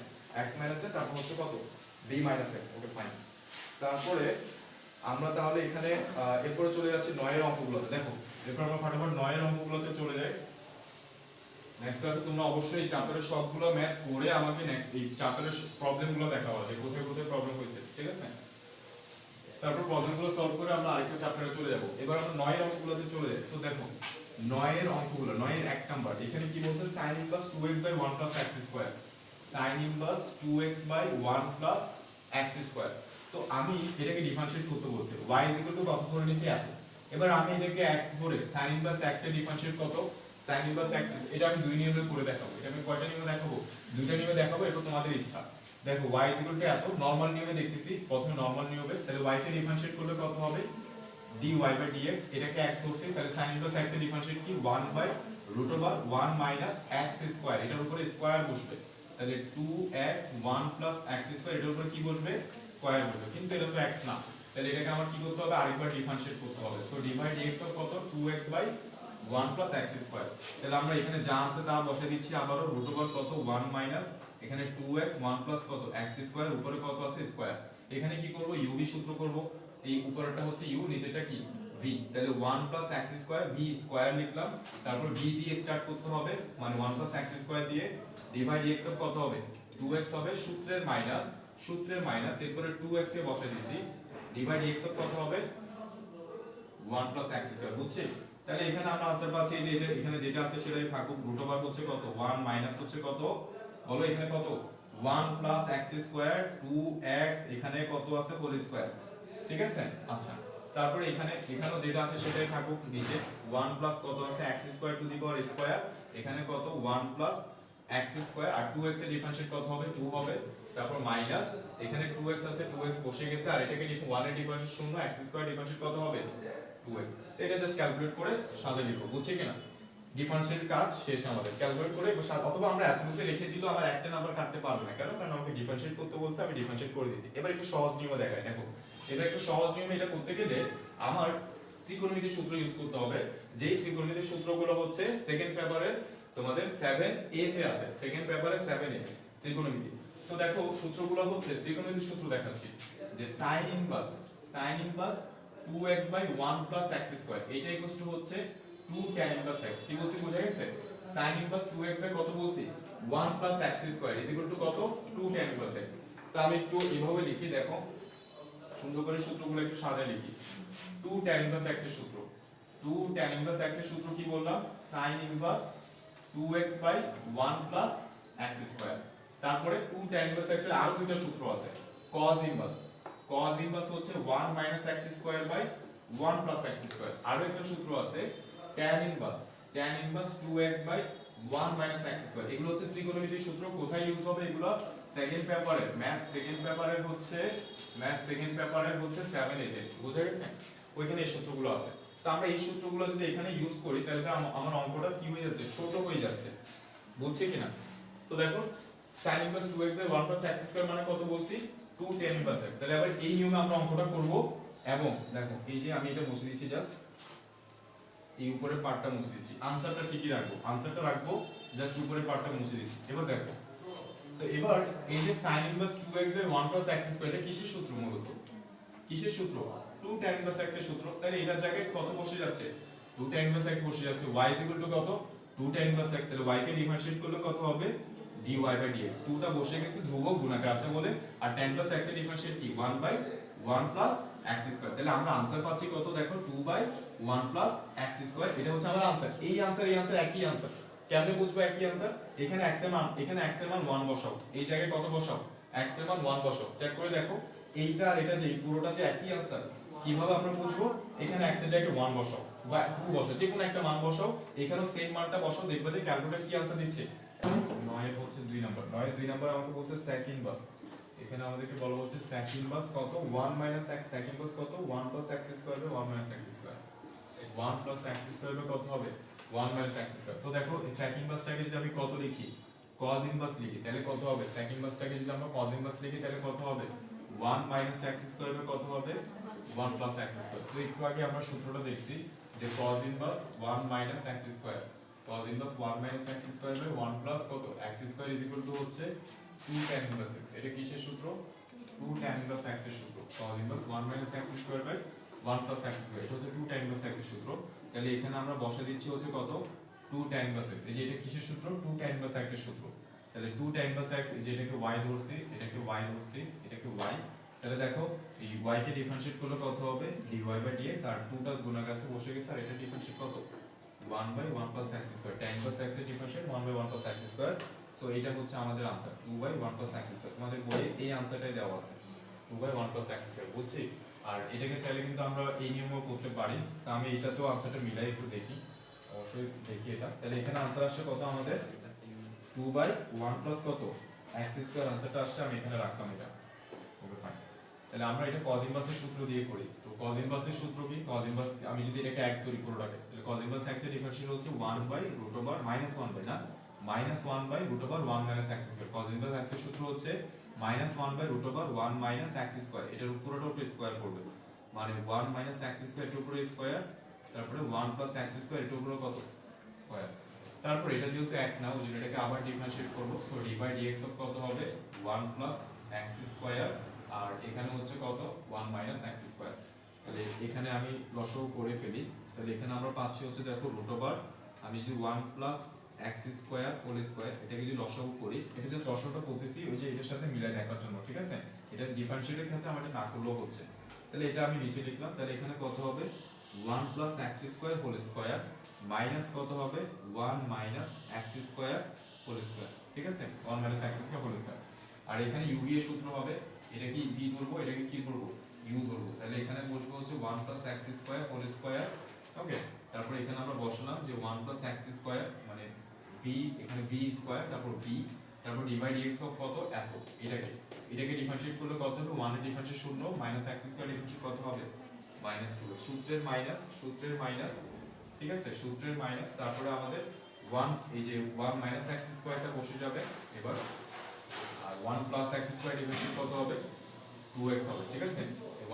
x মাইনাস a তারপর হচ্ছে কত b minus x। Okay fine. তারপরে আমরা তাহলে এখানে এরপরে চলে যাচ্ছি 9 এর অঙ্কগুলোতে। দেখো এরপর আমরা ফটাফট 9 এর অঙ্কগুলোতে চলে যাই। নেক্সট ক্লাসে তোমরা অবশ্যই এই চ্যাপ্টারের সবগুলো ম্যাথ করে আমাকে নেক্সট এই চ্যাপ্টারের প্রবলেমগুলো দেখাও যে কোথায় কোথায় প্রবলেম হয়েছে, ঠিক আছে। তারপর প্রবলেমগুলো সলভ করে আমরা আরেকটা চ্যাপ্টারে চলে যাব। এবার আমরা 9 এর অঙ্কগুলোতে চলে যাই। সো দেখো 9 এর অঙ্কগুলো 9 এর 1 নাম্বার এখানে কি বলছে sin inverse 2x 1 x square, sin inverse 2x 1 x square. তো আমি এটাকে ডিফারেন্সিয়েট করতে বলছি y কত ধরে নিছি এত। এবার আমি এটাকে x ধরে sin ইনভার্স x এর ডিফারেন্সিয়েট কত sin ইনভার্স x, এটা আমি দুই নিয়মে করে দেখাবো। এটা আমি কয়টা নিয়মে দেখাবো? দুইটা নিয়মে দেখাবো, এটা তোমাদের ইচ্ছা। দেখো y এত নরমাল নিয়মে দেখতেছি, প্রথমে নরমাল নিয়মে, তাহলে y কে ডিফারেন্সিয়েট করলে কত হবে dy dx, এটাকে x ধরছি, তাহলে sin ইনভার্স x এর ডিফারেন্সিয়েট কি 1/√1 - x স্কয়ার, এটার উপরে স্কয়ার বসবে, তাহলে 2x 1 x স্কয়ার, এটার উপরে কি বসবে স্কয়ার বসবে, কিন্তু এটা তো x না, তাহলে এটাকে আমার কি করতে হবে আরেকবার ডিফারেন্সিয়েট করতে হবে। সো dy dx কত 2x/1 x স্কয়ার, তাহলে আমরা এখানে যা আছে তা বসে দিচ্ছি, আবারও √ কত 1 - এখানে 2x 1 x স্কয়ার, উপরে কত আছে স্কয়ার, এখানে কি করব u v সূত্র করব, এই উপরেরটা হচ্ছে u, নিচেরটা কি v, তাহলে 1 x স্কয়ার v স্কয়ার লিখলাম, তারপর v দিয়ে স্টার্ট করতে হবে, মানে 1 x স্কয়ার দিয়ে dy dx এর কত হবে 2x হবে, সূত্রের মাইনাস এরপরে 2x কে বসে দিছি, dy dx এর কত হবে 1 x স্কয়ার, বুঝছি। তাহলে এখানে আমরা आंसर পাচ্ছি যে এটা এখানে যেটা আছে সেটাই থাকুক, √ হচ্ছে কত 1 মাইনাস হচ্ছে কত বলো এখানে কত 1 x স্কয়ার 2x, এখানে কত আছে হোল স্কয়ার, ঠিক আছে। আচ্ছা তারপরে এখানেও যেটা আছে সেটাই থাকুক, নিচে 1 কত আছে x square to the power square, এখানে কত 1 x স্কয়ার, আর 2x এর ডিফারেন্সিয়েট কত হবে 2 হবে, তারপর মাইনাস এখানে 2x আছে 2x বসে গেছে, আর এটাকে 1 এর ডিফারেন্সিয়েট 0, x স্কয়ার ডিফারেন্সিয়েট কত হবে 2x, এটা জাস্ট ক্যালকুলেট করে সাজা লিখো, বুঝছি কিনা। ডিফারেন্সিয়েট কাজ শেষ আমাদের, ক্যালকুলেট করে অথবা আমরা এতটুকু লিখে দিলেও আমার একটা নাম্বার কাটতে পারবে না, কেন কারণ আমাকে ডিফারেন্সিয়েট করতে বলছে, আমি ডিফারেন্সিয়েট করে দিয়েছি। এবার একটু সহজ নিয়ম দেখাই, দেখো এটা একটু সহজ নিয়ম, এটা করতে গেলে আমার ত্রিকোণমিতির সূত্র ইউজ করতে হবে, যেই ত্রিকোণমিতির সূত্রগুলো হচ্ছে সেকেন্ড পেপারে তোমাদের 7a তে আছে, সেকেন্ড পেপারে 7a ত্রিকোণমিতি। তো দেখো সূত্রগুলো হচ্ছে ত্রিকোণমিতির সূত্র দেখাচ্ছি, যে sin inverse 2x/1 x square, এটা ইকুয়াল টু হচ্ছে 2 tan ইনভার্স x, কি বলছি বোঝা গেছে। sin ইনভার্স 2x কত বলছি 1 x square is equal two কত 2 tan ইনভার্স x। তো আমি একটু এভাবে লিখি, দেখো সুন্দর করে সূত্রগুলো একটু সাজায় লিখি। 2 tan ইনভার্স x এর সূত্র, 2 tan ইনভার্স x এর সূত্র কি বললাম sin inverse 2x/1 x square, তারপরে 2 tan ইনভার্স x এর আরো দুইটা সূত্র আছে, cos ইনভার্স হচ্ছে 1 - x square by 1 x square, আরো একটা সূত্র আছে tan inverse 2x/1 - x square. এগুলো হচ্ছে ত্রিকোণমিতির সূত্র, কোথায় ইউজ হবে এগুলো সেকেন্ড পেপারে, ম্যাথ সেকেন্ড পেপারের হচ্ছে 7a তে, বুঝা গেছে, ওইখানে এই সূত্রগুলো আছে। তো আমরা এই সূত্রগুলো যদি এখানে ইউজ করি তাহলে আমার অঙ্কটা কি হয়ে যাচ্ছে ছোট হয়ে যাচ্ছে, বুঝছে কিনা। তো দেখো sin ইনভার্স 2x/1 x স্কয়ার মানে কত বলছি 2 tan ইনভার্স x, তাহলে আবার এই নিয়মে আমরা অঙ্কটা করব, এবং দেখো এই যে আমি এটা মুছে দিচ্ছি, জাস্ট এই উপরের পার্টটা মুছে দিচ্ছি, আনসারটা ঠিকই রাখবো, আনসারটা রাখবো, জাস্ট উপরের পার্টটা মুছে দিচ্ছি। এবার দেখো সো এবার এই যে sin inverse 2x/1 x square, এটা কিসের সূত্র, মূলত কিসের সূত্র 2 tan ইনভার্স x এর সূত্র, তাহলে এটার জায়গায় কত বসে যাচ্ছে 2 tan ইনভার্স x বসে যাচ্ছে, y কত 2 tan ইনভার্স x, তাহলে y কে ডিফারেন্সিয়েট করলে কত হবে dy dx, 2 টা বসে গেছে ধ্রুবক গুণাকার আছে বলে, আর tan প্লাস x এর ডিফারেন্সিয়েট কি 1/1 x স্কয়ার, তাহলে আমরা आंसर পাচ্ছি কত দেখো 2/1 x স্কয়ার, এটা হচ্ছে আমার आंसर। এই आंसर একই आंसर, কেমনে বুঝবো একই आंसर, এখানে x এর মান 1 বসাও, এই জায়গায় কত বসাও x এর মান 1 বসাও, চেক করে দেখো এইটা আর এটা যে পুরোটা যে একই आंसर, কিভাবে আমরা বুঝবো, এখানে x এর জায়গায় 1 বসাও বা 2 বসাও, যে কোনো একটা মান বসাও, এখানেও সেম মানটা বসাও, দেখবে যে ক্যালকুলেটর কি आंसর দিচ্ছে। 9 এর হচ্ছে 2 নাম্বার, 9 এর 2 নাম্বার আমাকে বলছে sec ইনভার্স, এখানে আমাদেরকে বলা হচ্ছে sec ইনভার্স কত 1 - x, sec ইনভার্স কত 1 x square by 1 - x square, 1 x square by কত হবে 1 - x স্কয়ার। তো দেখো এই sec ইনভার্সটাকে যদি আমি কত লিখি cos ইনভার্স লিখি তাহলে কত হবে sec ইনভার্সটাকে যদি আমরা cos ইনভার্স লিখি তাহলে কত হবে 1 মাইনাস x স্কয়ার কত হবে 1 প্লাস x স্কয়ার। তো একটু আগে আমরা সূত্রটা দেখছি যে cos inverse 1 minus x square cos inverse 1 minus x square by 1 plus কত x square is equal to হচ্ছে 2 tan ইনভার্স x। এটা কিসের সূত্র 2 tan ইনভার্স x এর সূত্র cos inverse 1 minus x square by 1 plus x square এটা হচ্ছে 2 tan inverse x এর সূত্র। তাহলে এখানে আমরা বসা দিচ্ছি হচ্ছে কত 2 tan ইনভার্স x। এই যে এটা কিসের সূত্র 2 tan ইনভার্স x এর সূত্র। তাহলে 2 tan ইনভার্স x এই যে এটাকে y ধরছি এটাকে y ধরছি এটাকে y। তাহলে দেখো এই y কে ডিফারেন্সিয়েট করলে কত হবে dy বাই dx আর 2 টা গুণার কাছে বসে গেছে আর এটা ডিফারেন্সিয়েট কত 1 by 1 plus x square tan inverse x এর differentiate 1 by 1 plus x square. So এটা হচ্ছে আমাদের answer 2 by 1 plus x square. তোমাদের বইয়ে এই आंसरটাই দেওয়া আছে 2 বাই 1 প্লাস x স্কয়ার বুঝছি। আর এটাকে চাইলে কিন্তু আমরা এই নিয়মও করতে পারি। সো আমি এটাতেও आंसरটা মিলাই একটু দেখি অবশ্যই দেখি এটা। তাহলে এখানে आंसर আসছে কত আমাদের 2 বাই 1 প্লাস কত x স্কয়ার आंसरটা আসছে আমি এখানে রাখলাম এটা। ওকে ফাইন। তাহলে আমরা এটা cos ইনভার্সের সূত্র দিয়ে করি। তো cos ইনভার্সের সূত্র কি cos ইনভার্স আমি যদি এটাকে x ধরি পুরোটাকে তাহলে cos ইনভার্স x এর ডিফারেন্সিয়াল হচ্ছে 1 বাই √ ওভার -1 বাই না -1 by √ over 1 minus x square. cos inverse x এর সূত্র হচ্ছে -1 by √ over 1 minus x square. এটার পুরোটা উপরে স্কয়ার করবে মানে 1 মাইনাস x স্কয়ার এর উপরে স্কয়ার তারপরে 1 প্লাস x স্কয়ার এর উপরে কত স্কয়ার। তারপর এটা যেহেতু x না ওই জন্য এটাকে আবার ডিফারেন্সিয়েট করব। So d by dx of কত হবে 1 প্লাস x স্কয়ার আর এখানে হচ্ছে কত 1 মাইনাস x স্কয়ার। তাহলে এখানে আমি লসাগু করে ফেলি। তাহলে এখানে আমরা পাচ্ছি হচ্ছে দেখো √ ওভার আমি যদি 1 plus x square whole square এটাকে যদি লসাগু করি এটা জাস্ট লসাগুটা করতেছি ওই যে এটার সাথে মিলাই দেখার জন্য ঠিক আছে। এটা ডিফারেন্সিয়েটের ক্ষেত্রে আমাদের না করলেও হচ্ছে। তাহলে এটা আমি নিচে লিখলাম। তাহলে এখানে কত হবে 1 plus x square whole square minus কত হবে 1 minus x square whole square ঠিক আছে 1 minus x square whole square. আর এখানে u এর সূত্র হবে এটা কি v ধরবো এটাকে কি ধরবো u ধরবো। তাহলে এখানে বসবো হচ্ছে 1 plus x square whole square okay. তারপর এখানে আমরা বসালাম যে 1 প্লাস x স্কয়ার মানে v এখানে v স্কয়ার তারপর v তারপর d বাই dx অফ কত এত এটাকে ডিফারেন্সিয়েট করলে কত হবে 1 এর differentiate 0 minus x square differentiate কত হবে -2 সূত্রের মাইনাস ঠিক আছে সূত্রের মাইনাস তারপরে আমাদের 1 এই যে 1 মাইনাস x স্কয়ারটা বসে যাবে এবার আর 1 প্লাস x স্কয়ার ডিফারেন্সিয়েট কত হবে 2x হবে ঠিক আছে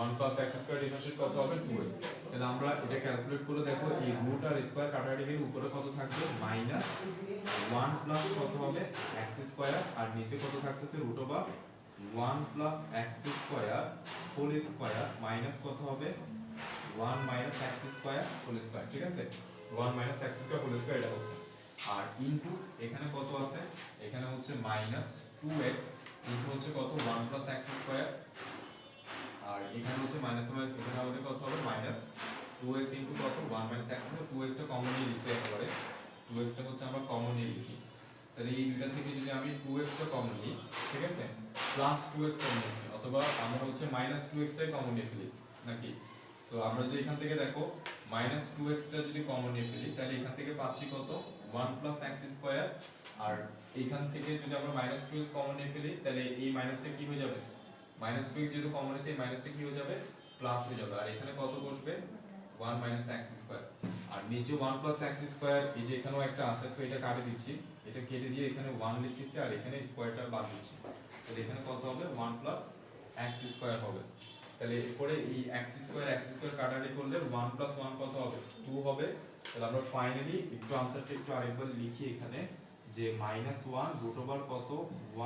1 প্লাস x স্কয়ার ডিফারেন্সিয়েট কত হবে 2x। তাহলে আমরা এটা ক্যালকুলেট করে দেখো এই রুট আর স্কয়ার কাটাকাটি গেলে উপরে কত থাকবে মাইনাস 1 প্লাস কত হবে x স্কয়ার আর নিচে কত থাকতেছে √ over 1 plus x square whole square minus কত হবে 1 minus x square whole square ঠিক আছে 1 minus x square whole square এটা হচ্ছে। আর ইনটু এখানে কত আছে এখানে হচ্ছে মাইনাস 2x ইনটু হচ্ছে কত 1 প্লাস x স্কয়ার আর এখানে হচ্ছে মাইনাস মাইনাস এখানে আমাদের কত হবে মাইনাস 2x ইনটু কত 1 মাইনাস x স্কয়ার 2x টা কমন নিয়ে লিখতে একেবারে 2x টা হচ্ছে আমরা কমন নিয়ে লিখি। তাহলে এই দুইটা থেকে যদি আমি 2x টা কমন নিই ঠিক আছে প্লাস 2x কমন নিচ্ছি অথবা আমরা হচ্ছে মাইনাস 2x টাই কমন নিয়ে ফেলি নাকি। সো আমরা যদি এখান থেকে দেখো মাইনাস 2x টা যদি কমন নিয়ে ফেলি তাহলে এখান থেকে পাচ্ছি কত 1 প্লাস x স্কয়ার আর এইখান থেকে যদি আমরা মাইনাস 2x কমন নিয়ে ফেলি তাহলে এই মাইনাসটা কি হয়ে যাবে মাইনাস 2x যেহেতু কমন আছে এই মাইনাসটা কি হয়ে যাবে প্লাস হয়ে যাবে আর এখানে কত বসবে 1 মাইনাস x স্কয়ার আর নিচে 1 প্লাস x স্কয়ার এই যে এখানেও একটা আছে সো এটা কাটে দিচ্ছি এটা কেটে দিয়ে এখানে 1 লিখতেছি আর এখানে স্কয়ারটা বাদ দিচ্ছি তাহলে এখানে কত হবে 1 প্লাস x স্কয়ার হবে। তাহলে এরপরে এই x স্কয়ার কাটাকাটি করলে 1 প্লাস 1 কত হবে 2 হবে। তাহলে আমরা ফাইনালি একটু आंसरটা একটু আরেকবার লিখি এখানে যে -1 √ ওভার কত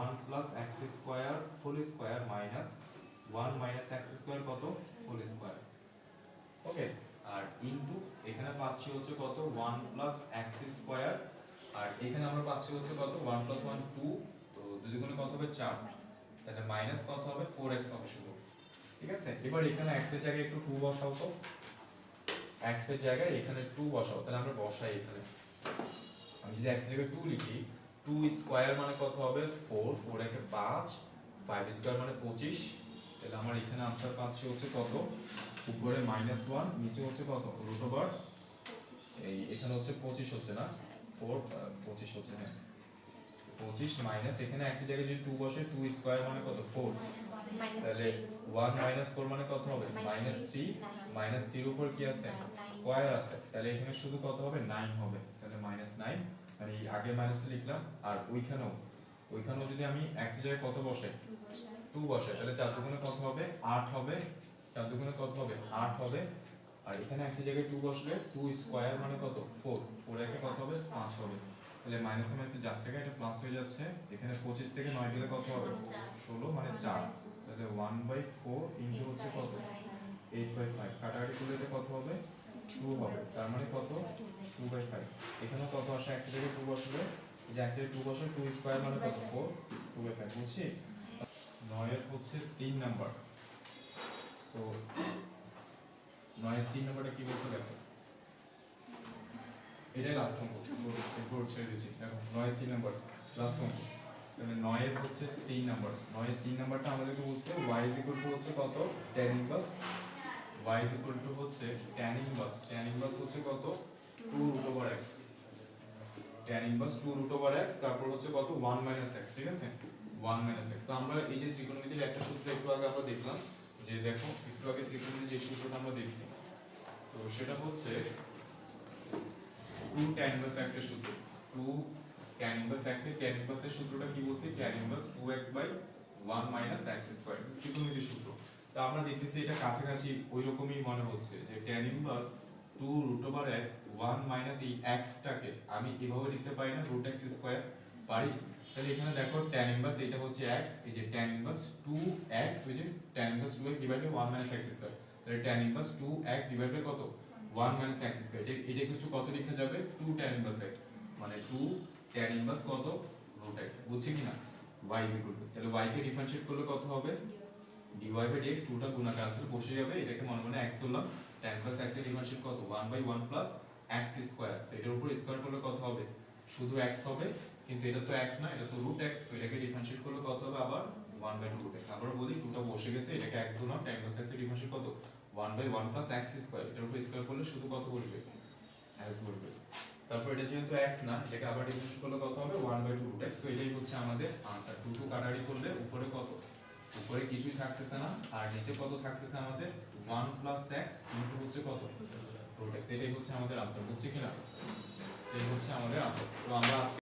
1 plus x square whole square minus 1 minus x square কত হোল স্কয়ার ওকে। আর ইনটু এখানে পাচ্ছি হচ্ছে কত 1 প্লাস x স্কয়ার আর এখানে আমরা পাচ্ছি হচ্ছে কত 1 প্লাস 1 2 তো দুই গুণে কত হবে 4 তাহলে মাইনাস কত হবে 4x হবে শুধু ঠিক আছে। এবার এখানে x এর জায়গায় একটু 2 বসাও তো x এর জায়গায় এখানে 2 বসাও তাহলে আমরা বসাই এখানে আমি যদি x এর জায়গায় 2 লিখি 2 স্কয়ার মানে কত হবে 4 4 একে 5 5 স্কয়ার মানে 25 তাহলে আমার এখানে आंसर পাচ্ছি হচ্ছে কত উপরে -1 নিচে হচ্ছে কত √ ওভার এই এখানে হচ্ছে 25 হচ্ছে না 4 25 হচ্ছে হ্যাঁ 25 মাইনাস এখানে x এর জায়গায় যদি 2 বসে 2 স্কয়ার মানে কত 4 তাহলে 1 মাইনাস 4 মানে কত হবে -3 -3 এর উপর কি আছে স্কয়ার আছে তাহলে এখানে শুধু কত হবে 9 হবে তাহলে -9 মানে এই আগের মাইনাসটা লিখলাম আর ওইখানেও যদি আমি x এর জায়গায় কত বসে 2 বসে তাহলে 4 দুগুণে কত হবে 8 হবে 4 দুগুণে কত হবে 8 হবে আর এখানে x এর জায়গায় 2 বসলে 2 স্কয়ার মানে কত 4 4 একে কত হবে 5 হবে তাহলে মাইনাসে মাইনাসে যাচ্ছে এটা প্লাস হয়ে যাচ্ছে এখানে 25 থেকে 9 দিলে কত হবে 16 মানে 4 তাহলে 1/4 ইনটু হচ্ছে কত 8/5 কাটাকাটি করলে এটা কত হবে 2 হবে তার মানে কত 2/5 এখানে কত আসে x এর জায়গায় 2 বসলে এই যে x এর 2 বসে 2 স্কয়ার মানে কত 4 2/5 বুঝছি 9 এর হচ্ছে 3 নাম্বার সো 9 এর 3 নাম্বারটা কি বলতে দেখো এটাই লাস্ট অঙ্ক বোর্ড ছেড়ে দিচ্ছি দেখো 9 এর 3 নাম্বার লাস্ট অঙ্ক তাহলে 9 এর হচ্ছে 3 নাম্বার 9 এর 3 নাম্বারটা আমাদেরকে বলছে y হচ্ছে কত tan ইনভার্স y হচ্ছে tan ইনভার্স হচ্ছে কত 2√x tan ইনভার্স 2√x তারপর হচ্ছে কত 1 - x ঠিক আছে 1 - x তো আমরা এই যে ত্রিকোণমিতির একটা সূত্র একটু আগে আমরা দেখলাম যে দেখো একটু আগে ত্রিকোণমিতির যে সূত্রটা আমরা দেখছি তো সেটা হচ্ছে 2 tan inverse x এর সূত্র 2 tan inverse x এর সূত্রটা কি বলছে tan inverse 2x by 1 - x square ত্রিকোণমিতির সূত্র তো আমরা দেখতেছি এটা কাছাকাছি ওই রকমই মনে হচ্ছে যে tan inverse 2√x 1 - এই x টাকে আমি এভাবে লিখতে পারি না √x স্কয়ার পারি তাহলে এখানে দেখো tan inverse এটা হচ্ছে x এই যে tan inverse 2x ওই যে tan inverse 2x divided by 1 - x square তাহলে tan inverse 2x divided by কত 1 - x স্কয়ার এটা ইকুয়াল কত লেখা যাবে 2 tan inverse x মানে 2 tan inverse কত √x বুঝছি কি না y তাহলে y কে ডিফারেন্সিয়েট করলে কত হবে dy by dx 2 টা গুণাকার আসলে বসে যাবে এটাকে মনে মনে x ধরলাম tan inverse x এর ডিফারেন্সিয়েট কত 1/1 plus x স্কয়ার তো এটার উপর স্কয়ার করলে কত হবে শুধু x হবে কিন্তু এটা তো x না এটা তো √x তো এটাকে ডিফারেন্সিয়েট করলে কত হবে আবার 1/2 √x আবার বলি 2 টা বসে গেছে এটাকে x ধরলাম tan inverse x এর ডিফারেন্সিয়েট কত 1/1 plus x স্কয়ার এটার উপর স্কয়ার করলে শুধু কত বসবে x বসবে তারপর এটা যেহেতু x না এটাকে আবার ডিফারেন্সিয়েট করলে কত হবে 1/2 √x তো এটাই হচ্ছে আমাদের आंसर 2 কাটাকাটি করলে উপরে কত উপরে কিছুই থাকতেছে না আর নিচে কত থাকতেছে আমাদের 1 plus x ইনটু হচ্ছে কত √x এটাই হচ্ছে আমাদের आंसर বুঝছি কিনা এই হচ্ছে আমাদের आंसर তো আমরা আজকে